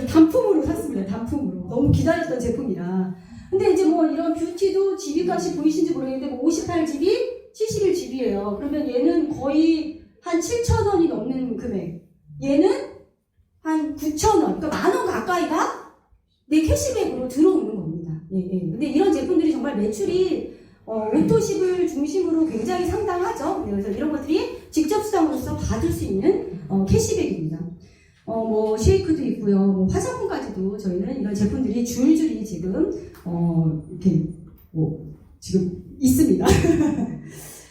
단품으로 샀습니다. 단품으로. 너무 기다렸던 제품이라. 근데 이제 이런 뷰티도 GB값이 보이신지 모르겠는데 58GB, 71GB예요. 그러면 얘는 거의 한 7,000원이 넘는 금액. 얘는 한 9,000원. 그러니까 10,000원 가까이가 내 캐시백으로 들어오는 겁니다. 예. 근데 이런 제품들이 정말 매출이 오토십을 중심으로 굉장히 상당하죠. 그래서 이런 것들이 직접 수당으로서 받을 수 있는 캐시백입니다. 쉐이크도 있고요. 화장품까지도 저희는 이런 제품들이 줄줄이 지금 이렇게 지금 있습니다.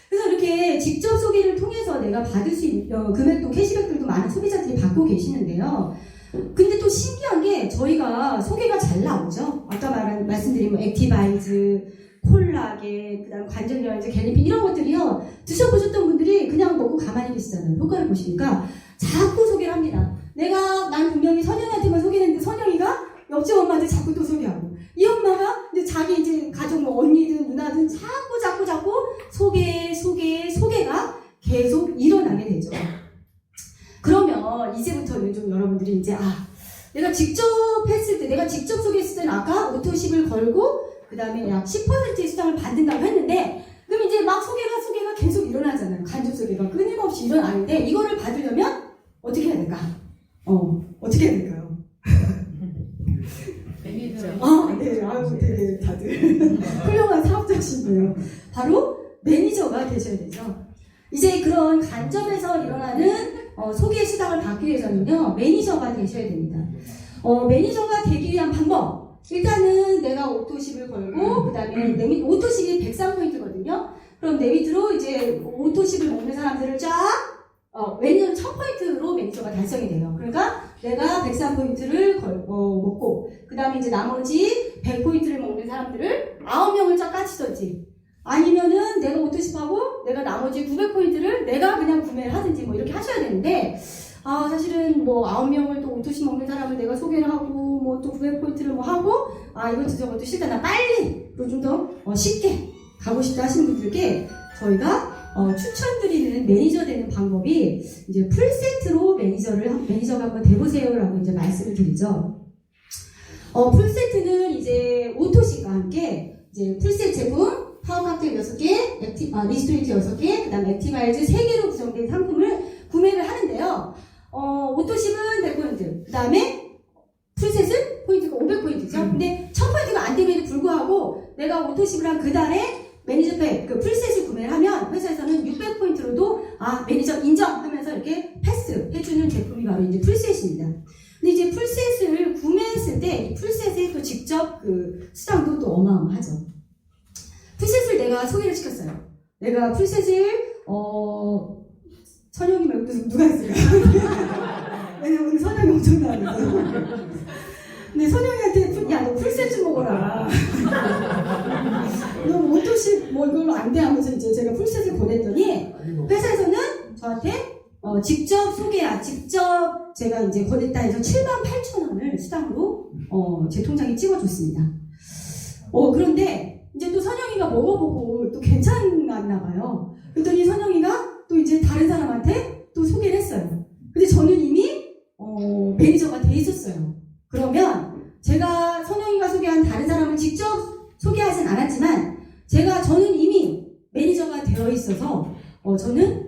그래서 이렇게 직접 소개를 통해서 내가 받을 수 있는 금액도 캐시백들도 많은 소비자들이 받고 계시는데요. 근데 또 신기한 게 저희가 소개가 잘 나오죠. 아까 말씀드린 액티바이즈, 콜라겐, 그다음 관절염제, 갤린핀 이런 것들이요. 드셔보셨던 분들이 그냥 먹고 가만히 계시잖아요. 효과를 보시니까 자꾸 소개를 합니다. 난 분명히 선영이한테만 소개했는데 선영이가 옆집 엄마한테 자꾸 또 소개하고 이 엄마가 이제 자기 이제 가족 언니든 누나든 자꾸 소개가 계속 일어나게 되죠. 그러면 이제부터는 좀 여러분들이 이제 내가 직접 했을 때 내가 직접 소개했을 때는 아까 오토십을 걸고 그 다음에 약 10%의 수당을 받는다고 했는데 그럼 이제 막 소개가 계속 일어나잖아요. 간접 소개가 끊임없이 일어나는데 이거를 받으려면 어떻게 해야 될까? 어떻게 해야 될까요? 매니저. 네, 되게 다들 훌륭한 사업자시고요. 바로 매니저가 되셔야 되죠. 이제 그런 간접에서 일어나는 소개 수당을 받기 위해서는요, 매니저가 되셔야 됩니다. 매니저가 되기 위한 방법. 일단은 내가 오토십을 걸고, 그 다음에 오토십이 103포인트거든요. 그럼 내 밑으로 이제 오토십을 먹는 사람들을 매니저는 1000포인트로 매니저가 달성이 돼요. 그러니까 내가 103포인트를 먹고, 그 다음에 이제 나머지 100포인트를 먹는 사람들을 9명을 쫙 까치든지, 아니면은 내가 오토십하고 내가 나머지 900포인트를 내가 그냥 구매를 하든지 이렇게 하셔야 되는데, 사실은 뭐 9명을 또 오토시 먹는 사람을 내가 소개를 하고 뭐 또 900포인트를 뭐 하고 이것도 저것도 싫다. 나 빨리 좀 더 쉽게 가고 싶다 하시는 분들께 저희가 추천드리는 매니저 되는 방법이 이제 풀세트로 매니저가 한번 돼보세요라고 이제 말씀을 드리죠. 풀세트는 이제 오토시과 함께 이제 풀셋 제품 파워 칵테일 6개, 리스토리트 6개, 그 다음 액티바이즈 3개로 구성된 상품을 구매를 하는데요. 오토십은 100포인트, 그 다음에 풀셋은 포인트가 500포인트죠. 근데 1000포인트가 안 됨에도 불구하고 내가 오토십을 한 그 달에 매니저팩, 그 풀셋을 구매를 하면 회사에서는 600포인트로도 매니저 인정하면서 이렇게 패스 해주는 제품이 바로 이제 풀셋입니다. 근데 이제 풀셋을 구매했을 때 이 풀셋에 또 직접 그 수당도 또 어마어마하죠. 풀셋을 내가 소개를 시켰어요. 내가 풀셋을 선영이 말고 누가 했어요? 왜냐면 오늘 선영이 엄청 나왔거든. 근데 선영이한테 야, 너 풀셋 좀 먹어라. 너 오토십 뭐 이걸로 안 돼 하면서 이제 제가 풀셋을 보냈더니 회사에서는 저한테 직접 직접 제가 이제 권했다 해서 78,000원을 수당으로 제 통장에 찍어줬습니다. 그런데 이제 또 선영이가 먹어보고 또 괜찮았나 봐요. 그랬더니 선영이가 또 이제 다른 사람한테 또 소개를 했어요. 근데 저는 이미 매니저가 돼 있었어요. 그러면 제가 선영이가 소개한 다른 사람을 직접 소개하진 않았지만 저는 이미 매니저가 되어 있어서 저는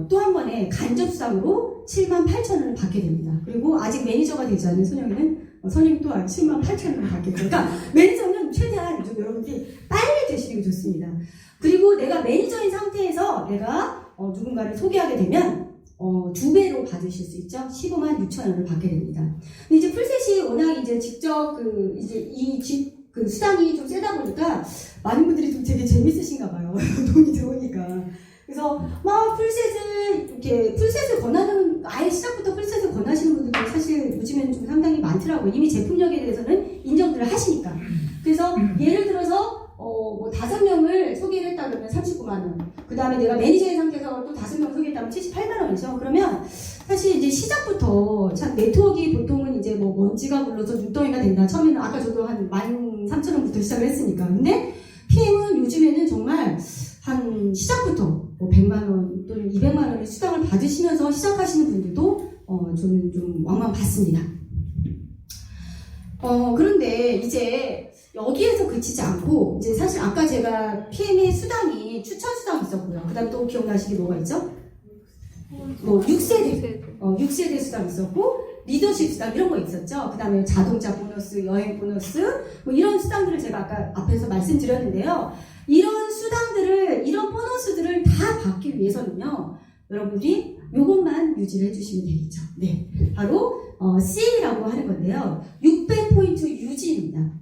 또 한 번에 간접 수당으로 78,000원을 받게 됩니다. 그리고 아직 매니저가 되지 않은 선영이 또한 78,000원을 받겠죠. 그러니까 매니저는 최대한 좀 여러분들이 빨리 되시는 게 좋습니다. 그리고 내가 매니저인 상태에서 내가 누군가를 소개하게 되면 2배로 받으실 수 있죠. 156,000원을 받게 됩니다. 근데 이제 풀셋이 워낙 이제 직접 그 수당이 좀 세다 보니까 많은 분들이 좀 되게 재밌으신가 봐요. 돈이 들어오니까. 그래서 막 풀셋을 권하는, 아예 시작부터 풀셋을 권하시는 분들도 사실 요즘에는 좀 상당히 많더라고요. 이미 제품력에 대해서는 인정들을 하시니까. 그래서 예를 들어서 뭐 5명을 소개를 했다 그러면 39만원. 그 다음에 내가 매니저인 상태에서 또 5명 소개했다면 78만원이죠. 그러면 사실 이제 시작부터 참 네트워크 보통은 이제 뭐 먼지가 굴러서 눈덩이가 된다. 처음에는 아까 저도 한 13,000원부터 시작을 했으니까. 근데 PM은 요즘에는 정말 한 시작부터 뭐 100만원 또는 200만원의 수당을 받으시면서 시작하시는 분들도 저는 좀 왕왕 봤습니다. 그런데 이제 여기에서 그치지 않고 이제 사실 아까 제가 PM의 수당이 추천 수당이 있었고요. 그 다음에 또 기억나시게 뭐가 있죠? 뭐 6세대 수당 있었고 리더십 수당 이런 거 있었죠. 그 다음에 자동차 보너스, 여행 보너스 뭐 이런 수당들을 제가 아까 앞에서 말씀드렸는데요. 이런 보너스들을 다 받기 위해서는요. 여러분들이 이것만 유지를 해주시면 되겠죠. 네, 바로 C라고 하는 건데요. 600포인트 유지입니다.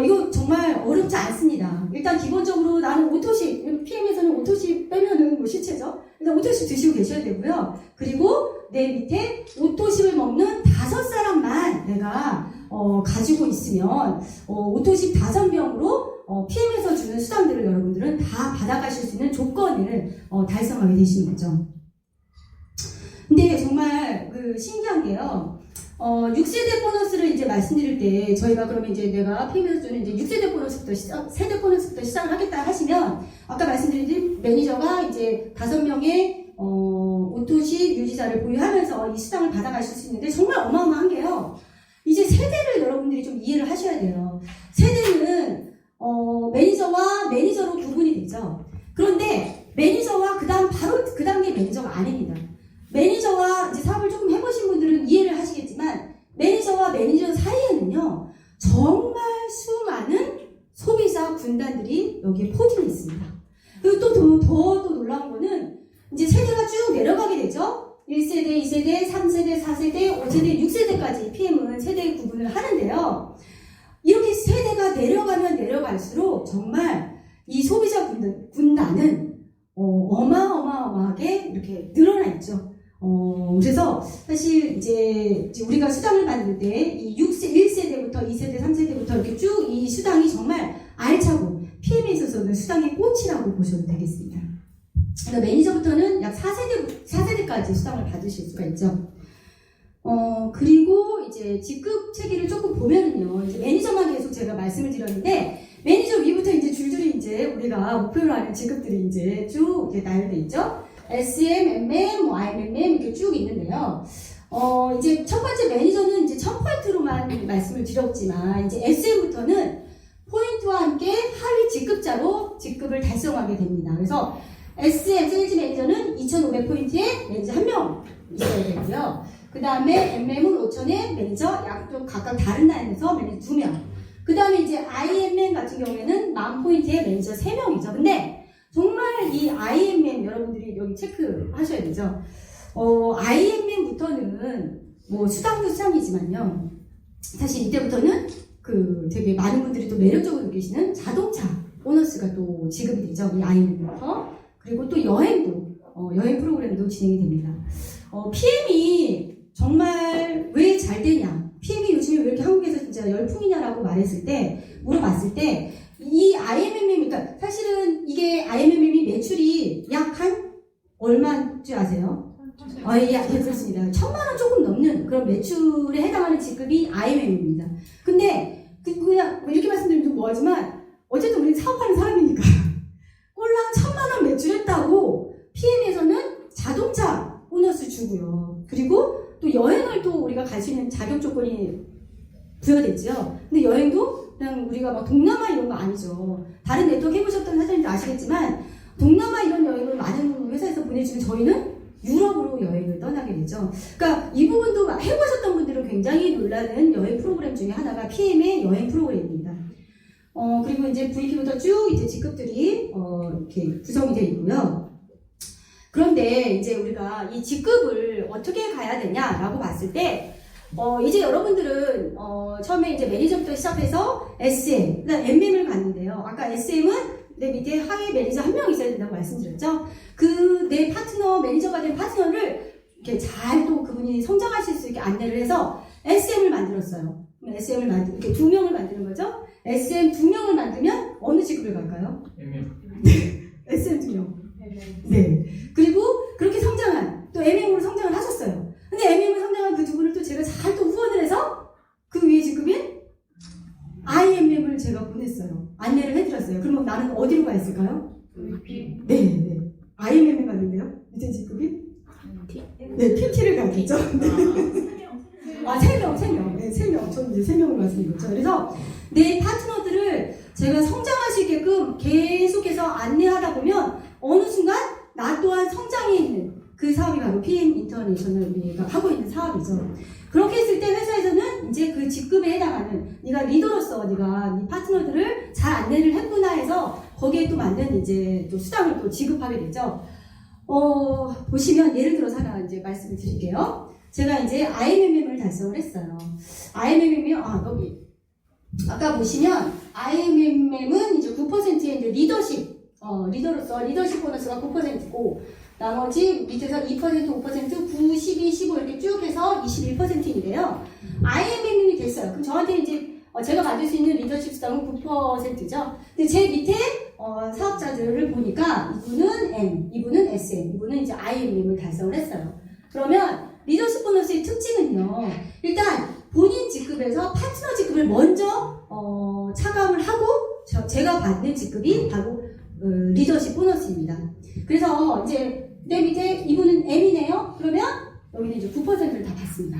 이거 정말 어렵지 않습니다. 일단 기본적으로 나는 오토십, PM에서는 오토십 빼면은 뭐 시체죠. 일단 오토십 드시고 계셔야 되고요. 그리고 내 밑에 오토십을 먹는 5사람만 내가 가지고 있으면 오토십 5병으로 PM에서 주는 수당들을 여러분들은 다 받아가실 수 있는 조건을 달성하게 되시는 거죠. 근데 정말 신기한 게요. 6세대 보너스를 이제 말씀드릴 때 저희가 그러면 이제 내가 PM에서 주는 이제 6세대 보너스부터 세대 보너스부터 시작을 하겠다 하시면 아까 말씀드린 매니저가 이제 5명의 오토십 유지자를 보유하면서 이 수당을 받아가실 수 있는데 정말 어마어마한 게요. 이제 세대를 여러분들이 좀 이해를 하셔야 돼요. 세대는 매니저와 매니저로 구분이 되죠. 그런데 매니저와 바로 그 단계 매니저가 아닙니다. 매니저와 이제 사업을 조금 해보신 분들은 이해를 하시겠지만 매니저와 매니저 사이에는요 정말 수많은 소비자 군단들이 여기에 포진해 있습니다. 그리고 또 더 놀라운 거는 이제 세대가 쭉 내려가게 되죠. 1세대, 2세대, 3세대, 4세대, 5세대, 6세대까지 PM은 세대 구분을 하는데요. 이렇게 세대가 내려가면 내려갈수록 정말 이 소비자 군단은 어마어마하게 이렇게 늘어나 있죠. 그래서 사실 이제 우리가 수당을 받을 때 이 1세대부터 2세대, 3세대부터 이렇게 쭉 이 수당이 정말 알차고 PM에 있어서는 수당의 꽃이라고 보셔도 되겠습니다. 그러니까 매니저부터는 약 4세대까지 수당을 받으실 수가 있죠. 그리고 이제 직급 체계를 조금 보면은요, 이제 매니저만 계속 제가 말씀을 드렸는데, 매니저 위부터 이제 줄줄이 이제 우리가 목표로 하는 직급들이 이제 쭉 이렇게 나열돼 있죠. SM, MM, 뭐 IMM 이렇게 쭉 있는데요. 이제 첫 번째 매니저는 이제 1000포인트로만 말씀을 드렸지만, 이제 SM부터는 포인트와 함께 하위 직급자로 직급을 달성하게 됩니다. 그래서 SM 세일즈 매니저는 2500포인트에 매니저 1명 있어야 되고요. 그 다음에 MM은 5000에 매니저 양쪽 각각 다른 라인에서 매니저 2명. 그 다음에 이제 IMM 같은 경우에는 10,000포인트에 매니저 3명이죠. 근데 정말 이 IMM 여러분들이 여기 체크하셔야 되죠. IMM부터는 뭐 수당도 수당이지만요. 사실 이때부터는 되게 많은 분들이 또 매력적으로 느끼시는 자동차 보너스가 또 지급이 되죠. 이 IMM부터. 그리고 또 여행도, 여행 프로그램도 진행이 됩니다. PM이 정말 왜 잘 되냐? PM이 요즘에 왜 이렇게 한국에서 진짜 열풍이냐라고 물어봤을 때, 이 IMM이, 그러니까 사실은 이게 IMM이 매출이 약 한 얼마인지 아세요? 예, 그렇습니다. 1000만원 조금 넘는 그런 매출에 해당하는 직급이 IMM입니다. 근데, 그냥 이렇게 말씀드리면 좀 뭐하지만, 어쨌든 우리는 사업하는 사람이니까. 꼴랑 1000만원 매출했다고 PM에서는 자동차 보너스 주고요. 그리고 또 여행을 또 우리가 갈 수 있는 자격 조건이 부여됐죠. 근데 여행도 그냥 우리가 막 동남아 이런 거 아니죠. 다른 네트워크 해보셨던 사장님도 아시겠지만 동남아 이런 여행을 많은 회사에서 보내주면 저희는 유럽으로 여행을 떠나게 되죠. 그러니까 이 부분도 해보셨던 분들은 굉장히 놀라는 여행 프로그램 중에 하나가 PM의 여행 프로그램입니다. 그리고 이제 VP부터 쭉 이제 직급들이 이렇게 구성이 되어 있고요. 그런데 이제 우리가 이 직급을 어떻게 가야 되냐라고 봤을 때, 이제 여러분들은 처음에 이제 매니저부터 시작해서 SM, 그다음 MM을 갔는데요. 아까 SM은 내 밑에 하위 매니저 1명 있어야 된다고 말씀드렸죠. 내 파트너, 매니저가 된 파트너를 이렇게 잘 또 그분이 성장하실 수 있게 안내를 해서 SM을 만들었어요. SM을 이렇게 2명을 만드는 거죠. SM 2명을 만들면 어느 직급을 갈까요? MM. 네, SM 2명. 네. 그리고 그렇게 성장한, 또 MM으로 성장을 하셨어요. 근데 MM으로 성장한 그 두 분을 또 제가 잘 또 후원을 해서 그 위에 직급인 IMM을 제가 보냈어요. 안내를 해드렸어요. 그러면 나는 어디로 가 있을까요? 네. IMM을 갔는데요. 밑에 직급이? 네, PT를 가겠죠. 아, 3명. 네, 3명. 저는 이제 3명을 말씀드렸죠. 그래서 내 파트너들을 제가 성장할 수 있게끔 계속해서 안내하다 보면 어느 순간 나 또한 성장해 있는 그 사업이 바로 PM 인터내셔널 우리가 하고 있는 사업이죠. 그렇게 했을 때 회사에서는 이제 그 직급에 해당하는 네가 리더로서 네가 네 파트너들을 잘 안내를 했구나 해서 거기에 또 맞는 이제 또 수당을 또 지급하게 되죠. 보시면 예를 들어서 하나 이제 말씀을 드릴게요. 제가 이제 IMM을 달성을 했어요. IMM이 여기 아까 보시면 IMM은 이제 9%의 이제 리더로서 리더십 보너스가 9%고 나머지 밑에서 2%, 5%, 9, 12, 15 이렇게 쭉 해서 21%인데요. IMM이 됐어요. 그럼 저한테 이제 제가 받을 수 있는 리더십 수당은 9%죠. 근데 제 밑에 사업자들을 보니까 이분은 M, 이분은 SM, 이분은 이제 IMM을 달성을 했어요. 그러면 리더십 보너스의 특징은요. 일단 본인 직급에서 파트너 직급을 먼저 차감을 하고 제가 받는 직급이 바로 리더십 보너스입니다. 그래서 이제 내 밑에 이분은 M이네요. 그러면 여기는 이제 9%를 다 받습니다.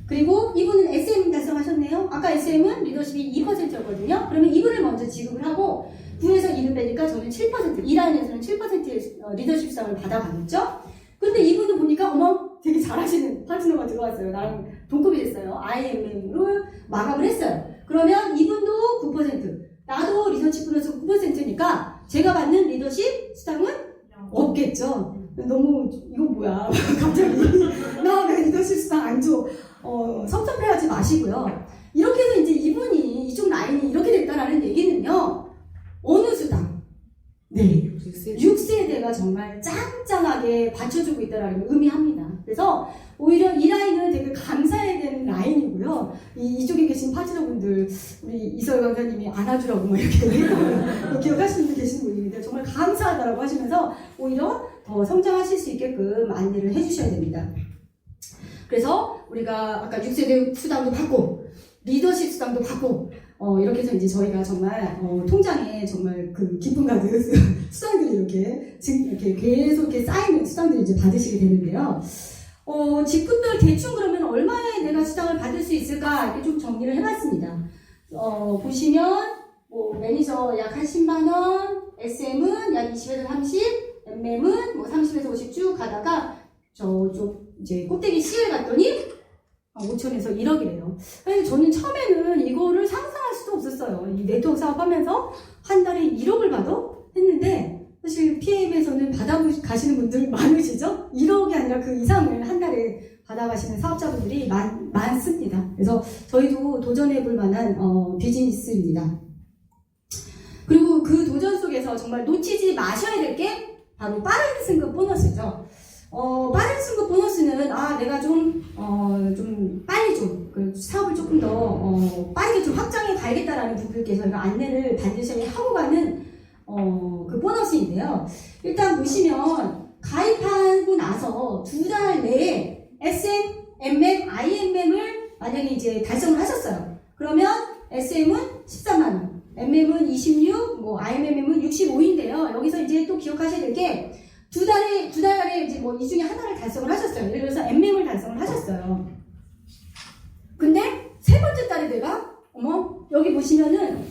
그리고 이분은 SM 달성하셨네요. 아까 SM은 리더십이 2%였거든요. 그러면 이분을 먼저 지급을 하고 9에서 2를 빼니까 저는 7%, 이 라인에서는 7%의 리더십 수당을 받아가겠죠. 근데 이분은 보니까 되게 잘하시는 파트너가 들어왔어요. 나랑 동급이 됐어요. IMM으로 마감을 했어요. 그러면 이분도 9%, 나도 리더십 플러스 9%니까 제가 받는 리더십 수당은 없겠죠. 너무 이거 뭐야 갑자기 나 왜 리더십 수당 안 줘? 섭섭해하지 마시고요. 이렇게 해서 이제 이분이 이쪽 라인이 이렇게 됐다라는 얘기는요. 어느 수당? 네, 6세대가 정말 짱짱하게 받쳐주고 있다는 걸 의미합니다. 그래서 오히려 이 라인은 되게 감사해야 되는 라인이고요. 이쪽에 계신 파트너분들, 우리 이설 강사님이 안아주라고 막 이렇게 기억하시는 분 계시는 분인데 정말 감사하다라고 하시면서 오히려 더 성장하실 수 있게끔 안내를 해주셔야 됩니다. 그래서 우리가 아까 6세대 수당도 받고 리더십 수당도 받고 이렇게 해서 이제 저희가 정말 통장에 정말 그 기쁨 가득 수당들이 이렇게 계속 이렇게 쌓이는 수당들을 이제 받으시게 되는데요. 직급별 대충 그러면 얼마에 내가 수당을 받을 수 있을까 이렇게 좀 정리를 해봤습니다. 보시면 매니저 약 한 10만 원, SM은 약 20에서 30, MM은 30에서 50 쭉 가다가 저쪽 이제 꼭대기 C를 갔더니 5천에서 1억이래요. 저는 처음에는 이거를 상상할 수도 없었어요. 이 네트워크 사업하면서 한 달에 1억을 받아? 했는데 사실 PM에서는 받아가시는 분들 많으시죠? 1억이 아니라 그 이상을 한 달에 받아가시는 사업자분들이 많습니다. 그래서 저희도 도전해볼 만한 비즈니스입니다. 그리고 그 도전 속에서 정말 놓치지 마셔야 될 게 바로 빠른 승급 보너스죠. 빠른 승급 보너스는 내가 좀 빨리 그 사업을 조금 더 빠르게 좀 확장해 가야겠다라는 분들께 저희가 안내를 반드시 하고 가는 그 보너스인데요. 일단 보시면 가입하고 나서 2달 내에 SM, MM, IMM을 만약에 이제 달성을 하셨어요. 그러면 SM은 13만원, MM은 26, IMM은 65인데요. 여기서 이제 또 기억하셔야 될 게 두 달에 이제 이 중에 하나를 달성을 하셨어요. 예를 들어서 MM을 달성을 하셨어요. 근데 세 번째 달에 내가, 여기 보시면은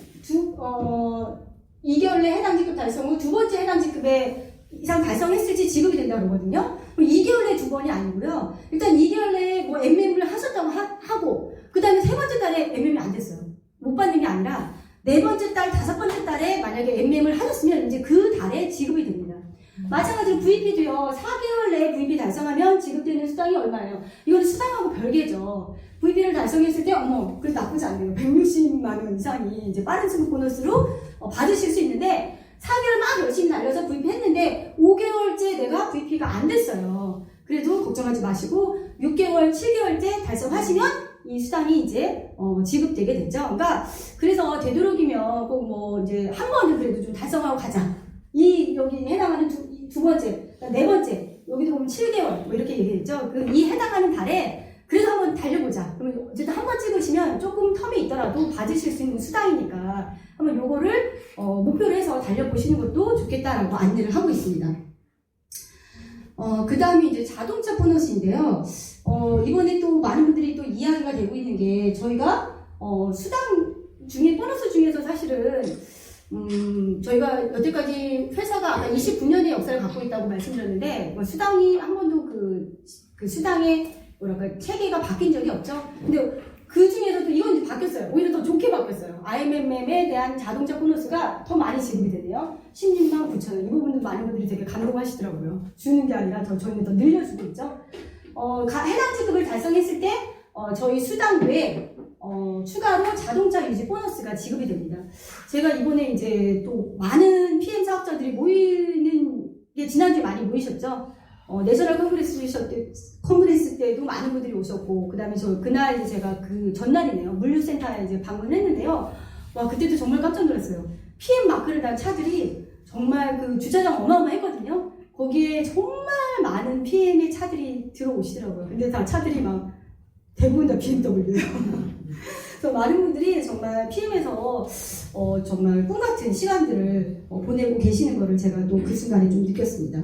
2개월 내 해당 직급 달성 후 두 번째 해당 직급에 이상 달성했을지 지급이 된다고 그러거든요. 2개월 내 두 번이 아니고요. 일단 2개월 내에 MM을 하셨다고 하고, 그 다음에 세 번째 달에 MM이 안 됐어요. 못 받는 게 아니라, 네 번째 달, 다섯 번째 달에 만약에 MM을 하셨으면 이제 그 달에 지급이 됩니다. 마찬가지로 VP도요, 4개월 내에 VP 달성하면 지급되는 수당이 얼마예요? 이거는 수당하고 별개죠. VP를 달성했을 때, 그래도 나쁘지 않네요. 160만원 이상이 이제 빠른 승급 보너스로 받으실 수 있는데, 4개월 막 열심히 달려서 VP 했는데, 5개월째 내가 VP가 안 됐어요. 그래도 걱정하지 마시고, 6개월, 7개월 때 달성하시면 이 수당이 이제 지급되게 되죠. 그러니까 그래서 되도록이면 꼭 이제 한 번은 그래도 좀 달성하고 가자. 여기 해당하는 두 번째, 네 번째, 여기도 보면 7개월 이렇게 얘기했죠. 이 해당하는 달에 그래도 한번 달려보자. 그러면 어쨌든 한 번 찍으시면 조금 텀이 있더라도 받으실 수 있는 수당이니까 한번 요거를 목표로 해서 달려보시는 것도 좋겠다라고 안내를 하고 있습니다. 그 다음에 이제 자동차 보너스인데요. 이번에 또 많은 분들이 또 이야기가 되고 있는 게 저희가 수당 중에 보너스 중에서 사실은 저희가 여태까지 회사가 아까 29년의 역사를 갖고 있다고 말씀드렸는데 수당이 한 번도 그 수당의 체계가 바뀐 적이 없죠. 근데 그 중에서도 이건 이제 바뀌었어요. 오히려 더 좋게 바뀌었어요. IMM에 대한 자동차 보너스가 더 많이 지급이 되네요. 16만 9천원. 이 부분도 많은 분들이 되게 감동하시더라고요. 주는 게 아니라 저희는 더 늘려주고 있죠. 해당 직급을 달성했을 때 저희 수당 외에 추가로 자동차 유지 보너스가 지급이 됩니다. 제가 이번에 이제 또 많은 PM 사업자들이 모이는 게 지난주에 많이 모이셨죠. 내셔널 컨그레스 때도 많은 분들이 오셨고, 그 다음에 그날 이제 제가 그 전날이네요. 물류센터에 이제 방문했는데요. 와, 그때도 정말 깜짝 놀랐어요. PM 마크를 단 차들이 정말 그 주차장 어마어마했거든요. 거기에 정말 많은 PM의 차들이 들어오시더라고요. 근데 다 차들이 막 대부분 다 BMW예요. 그래서 많은 분들이 정말 PM에서 정말 꿈 같은 시간들을 보내고 계시는 거를 제가 또 그 순간에 좀 느꼈습니다.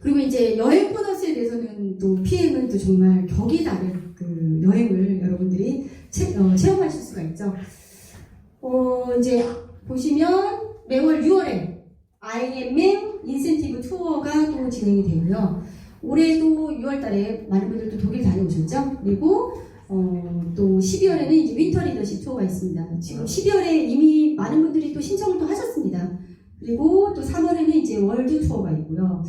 그리고 이제 여행 보너스에 대해서는 또 PM은 또 정말 격이 다른 그 여행을 여러분들이 체험하실 수가 있죠. 이제 보시면 매월 6월에 IMM 인센티브 투어가 또 진행이 되고요. 올해도 6월 달에 많은 분들 또 독일 다녀오셨죠? 그리고 또 12월에는 이제 윈터 리더십 투어가 있습니다. 지금 12월에 이미 많은 분들이 또 신청을 또 하셨습니다. 그리고 또 3월에는 이제 월드 투어가 있고요.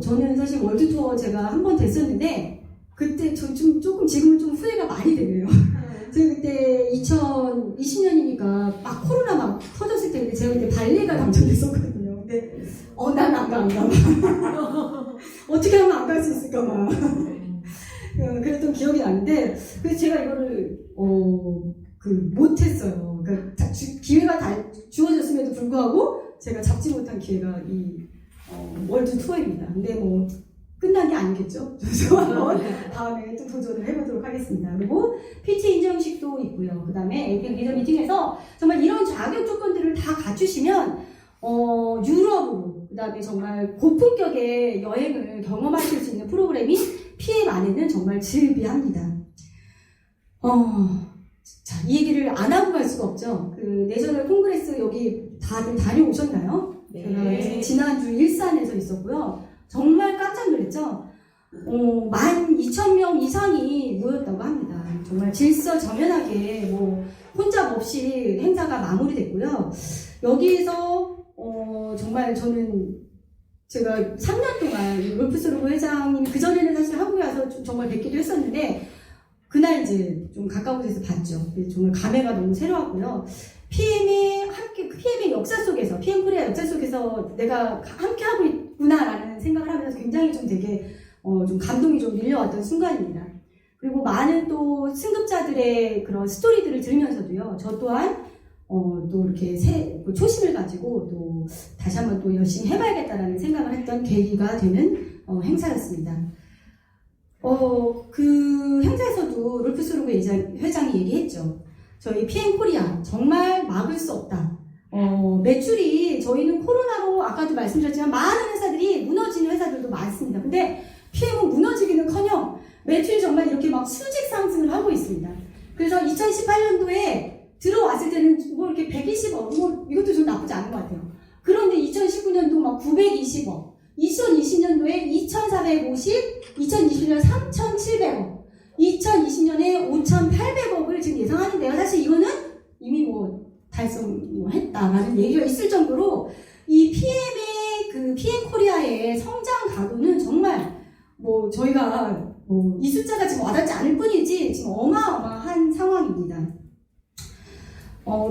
저는 사실 월드 투어 제가 한 번 됐었는데, 그때 조금 지금은 좀 후회가 많이 되네요. 제가 그때 2020년이니까 막 코로나 막 터졌을 때인데, 제가 그때 발레가 당첨됐었거든요. 근데, 난 안 가. 어떻게 하면 안 갈 수 있을까 봐. 그랬던 기억이 나는데, 그래서 제가 이거를, 못했어요. 그러니까 기회가 다 주어졌음에도 불구하고, 제가 잡지 못한 기회가 월드 투어입니다. 근데 뭐 끝난 게 아니겠죠. 그래서 한번 다음에 또 도전을 해보도록 하겠습니다. 그리고 PT 인정식도 있고요. 그 다음에 에이펙 리더 미팅에서 정말 이런 자격 조건들을 다 갖추시면 유럽으로 그 다음에 정말 고품격의 여행을 경험하실 수 있는 프로그램이 PM 안에는 정말 즐비합니다. 자, 이 얘기를 안 하고 갈 수가 없죠. 그 내셔널 콩그레스 여기 다들 다녀오셨나요? 네. 지난주 일산에서 있었고요. 정말 깜짝 놀랐죠? 12,000명 이상이 모였다고 합니다. 정말 질서정연하게 뭐 혼잡 없이 행사가 마무리됐고요. 여기에서 정말 저는 제가 3년 동안 롤프스로그 회장님 그전에는 사실 한국에 와서 정말 뵙기도 했었는데 그날 이제 좀 가까운 데서 봤죠. 정말 감회가 너무 새로웠고요. PM의 역사 속에서, PM 코리아 역사 속에서 내가 함께 하고 있구나라는 생각을 하면서 굉장히 좀 되게 좀 감동이 좀 밀려왔던 순간입니다. 그리고 많은 또 승급자들의 그런 스토리들을 들으면서도요, 저 또한 또 이렇게 초심을 가지고 또 다시 한번 또 열심히 해봐야겠다라는 생각을 했던 계기가 되는 행사였습니다. 그 행사에서도 롤프스로그 회장이 얘기했죠. 저희 PM 코리아 정말 막을 수 없다. 매출이 저희는 코로나로 아까도 말씀드렸지만 많은 회사들이 무너지는 회사들도 많습니다. 근데 PM은 무너지기는커녕 매출이 정말 이렇게 막 수직 상승을 하고 있습니다. 그래서 2018년도에 들어왔을 때는 뭐 이렇게 120억, 뭐 이것도 좀 나쁘지 않은 것 같아요. 그런데 2019년도 막 920억, 2020년도에 2,450, 2021년 3,700억, 2020년에 5,800억을 지금 예상하는데요. 사실 이거는 이미 뭐 달성했다라는 얘기가 있을 정도로 이 PM 코리아의 성장 가도는 정말 뭐 저희가 뭐 이 숫자가 지금 와닿지 않을 뿐이지 지금 어마어마한 상황입니다.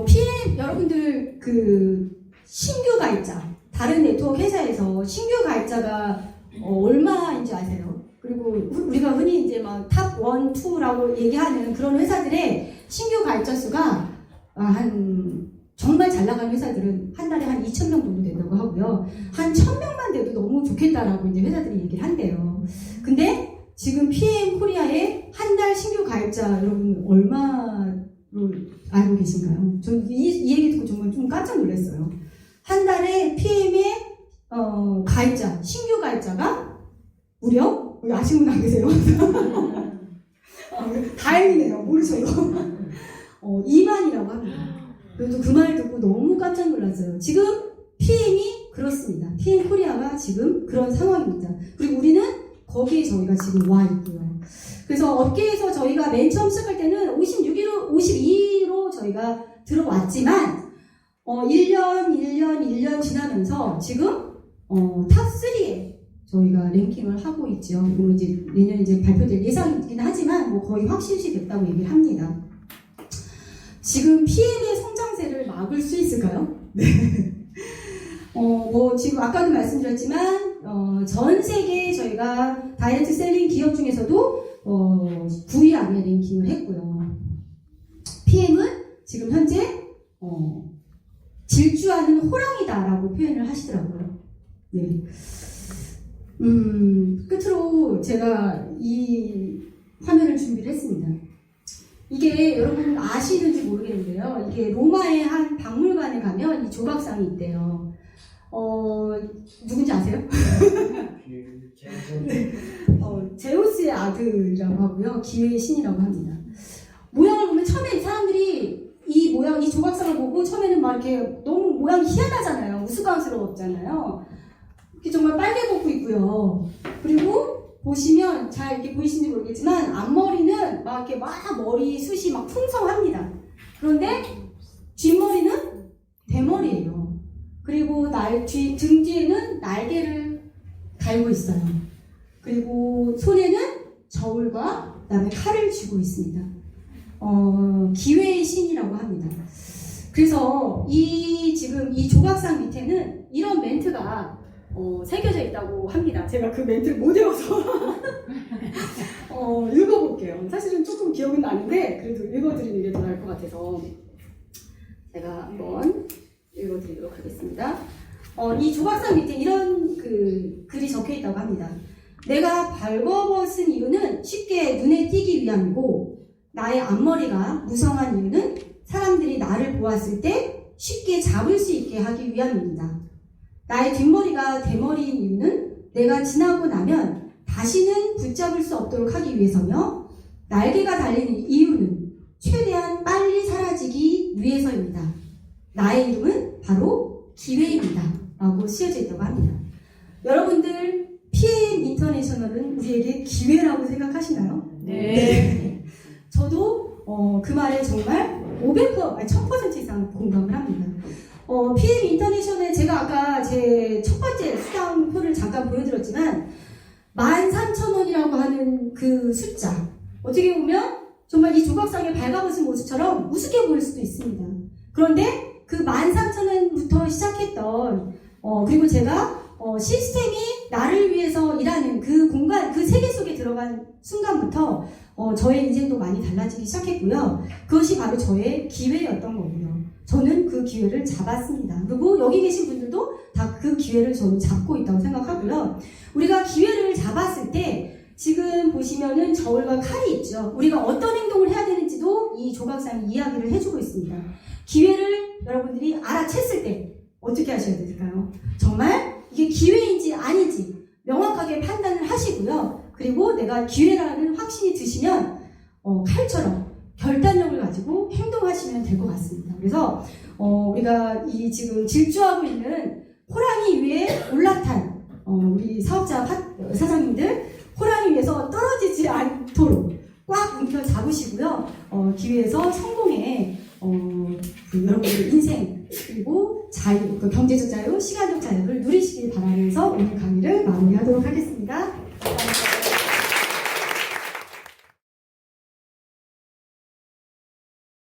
PM 여러분들 그 신규 가입자 다른 네트워크 회사에서 신규 가입자가 얼마인지 아세요? 그리고 우리가 흔히 이제 막 탑 1, 2라고 얘기하는 그런 회사들의 신규 가입자 수가 정말 잘 나가는 회사들은 한 달에 한 2,000명 정도 된다고 하고요. 한 1,000명만 돼도 너무 좋겠다라고 이제 회사들이 얘기를 한대요. 근데 지금 PM 코리아의 한 달 신규 가입자 여러분 얼마로 알고 계신가요? 저 이 얘기 듣고 정말 좀 깜짝 놀랐어요. 한 달에 PM의 가입자, 신규 가입자가 무려 아시는 분 안 계세요? 다행이네요. 모르셔요. 2만이라고 합니다. 그래도 그 말 듣고 너무 깜짝 놀랐어요. 지금 PM이 그렇습니다. PM 코리아가 지금 그런 상황입니다. 그리고 우리는 거기에 저희가 지금 와 있고요. 그래서 업계에서 저희가 맨 처음 시작할 때는 52위로 저희가 들어왔지만 1년 지나면서 지금 탑3에 저희가 랭킹을 하고 있죠. 뭐 이제 내년 이제 발표될 예상이긴 하지만 뭐 거의 확실시 됐다고 얘기를 합니다. 지금 PM의 성장세를 막을 수 있을까요? 네. 뭐 지금 아까도 말씀드렸지만 전 세계 저희가 다이렉트 셀링 기업 중에서도 9위 안에 랭킹을 했고요. PM은 지금 현재 질주하는 호랑이다라고 표현을 하시더라고요. 네. 끝으로 제가 이 화면을 준비를 했습니다. 이게 여러분 아시는지 모르겠는데요. 이게 로마의 한 박물관에 가면 이 조각상이 있대요. 누군지 아세요? 네. 제우스의 아들이라고 하고요. 기회의 신이라고 합니다. 모양을 보면 처음에 사람들이 이 모양, 이 조각상을 보고 처음에는 막 이렇게 너무 모양이 희한하잖아요. 우스꽝스러웠잖아요. 이렇게 정말 빨개 벗고 있고요. 그리고 보시면 잘 이렇게 보이시는지 모르겠지만 앞머리는 막 이렇게 막 머리 숱이 막 풍성합니다. 그런데 뒷머리는 대머리예요. 그리고 등 뒤에는 날개를 달고 있어요. 그리고 손에는 저울과 그다음에 칼을 쥐고 있습니다. 기회의 신이라고 합니다. 그래서 지금 이 조각상 밑에는 이런 멘트가 새겨져 있다고 합니다. 제가 그 멘트를 못 외워서 읽어볼게요. 사실은 조금 기억은 나는데 그래도 읽어드리는 게 더 나을 것 같아서 제가 한번 읽어드리도록 하겠습니다. 이 조각상 밑에 이런 글이 적혀 있다고 합니다. 내가 벌거벗은 이유는 쉽게 눈에 띄기 위함이고 나의 앞머리가 무성한 이유는 사람들이 나를 보았을 때 쉽게 잡을 수 있게 하기 위함입니다. 나의 뒷머리가 대머리인 이유는 내가 지나고 나면 다시는 붙잡을 수 없도록 하기 위해서며 날개가 달린 이유는 최대한 빨리 사라지기 위해서입니다. 나의 이름은 바로 기회입니다. 라고 쓰여져 있다고 합니다. 여러분들 PM 인터내셔널은 우리에게 기회라고 생각하시나요? 네. 저도 그 말에 정말 1000% 이상 공감을 합니다. PM 인터내셔널 제가 아까 제 첫 번째 수당표를 잠깐 보여드렸지만 13,000원이라고 하는 그 숫자 어떻게 보면 정말 이 조각상의 발가벗은 모습처럼 우습게 보일 수도 있습니다. 그런데 그 13,000원부터 시작했던 그리고 제가 시스템이 나를 위해서 일하는 그 공간, 그 세계 속에 들어간 순간부터 저의 인생도 많이 달라지기 시작했고요. 그것이 바로 저의 기회였던 거고요. 저는 그 기회를 잡았습니다. 그리고 여기 계신 분들도 다 그 기회를 저는 잡고 있다고 생각하고요. 우리가 기회를 잡았을 때 지금 보시면은 저울과 칼이 있죠. 우리가 어떤 행동을 해야 되는지도 이 조각상이 이야기를 해주고 있습니다. 기회를 여러분들이 알아챘을 때 어떻게 하셔야 될까요? 정말 이게 기회인지 아닌지 명확하게 판단을 하시고요. 그리고 내가 기회라는 확신이 드시면 칼처럼 결단력을 가지고 행동하시면 될 것 같습니다. 그래서 우리가 이 지금 질주하고 있는 호랑이 위에 올라탄 우리 사업자 사장님들 호랑이 위에서 떨어지지 않도록 꽉 움켜 잡으시고요. 기회에서 성공에 여러분들 인생 그리고 자유, 경제적 자유, 시간적 자유를 누리시길 바라면서 오늘 강의를 마무리하도록 하겠습니다.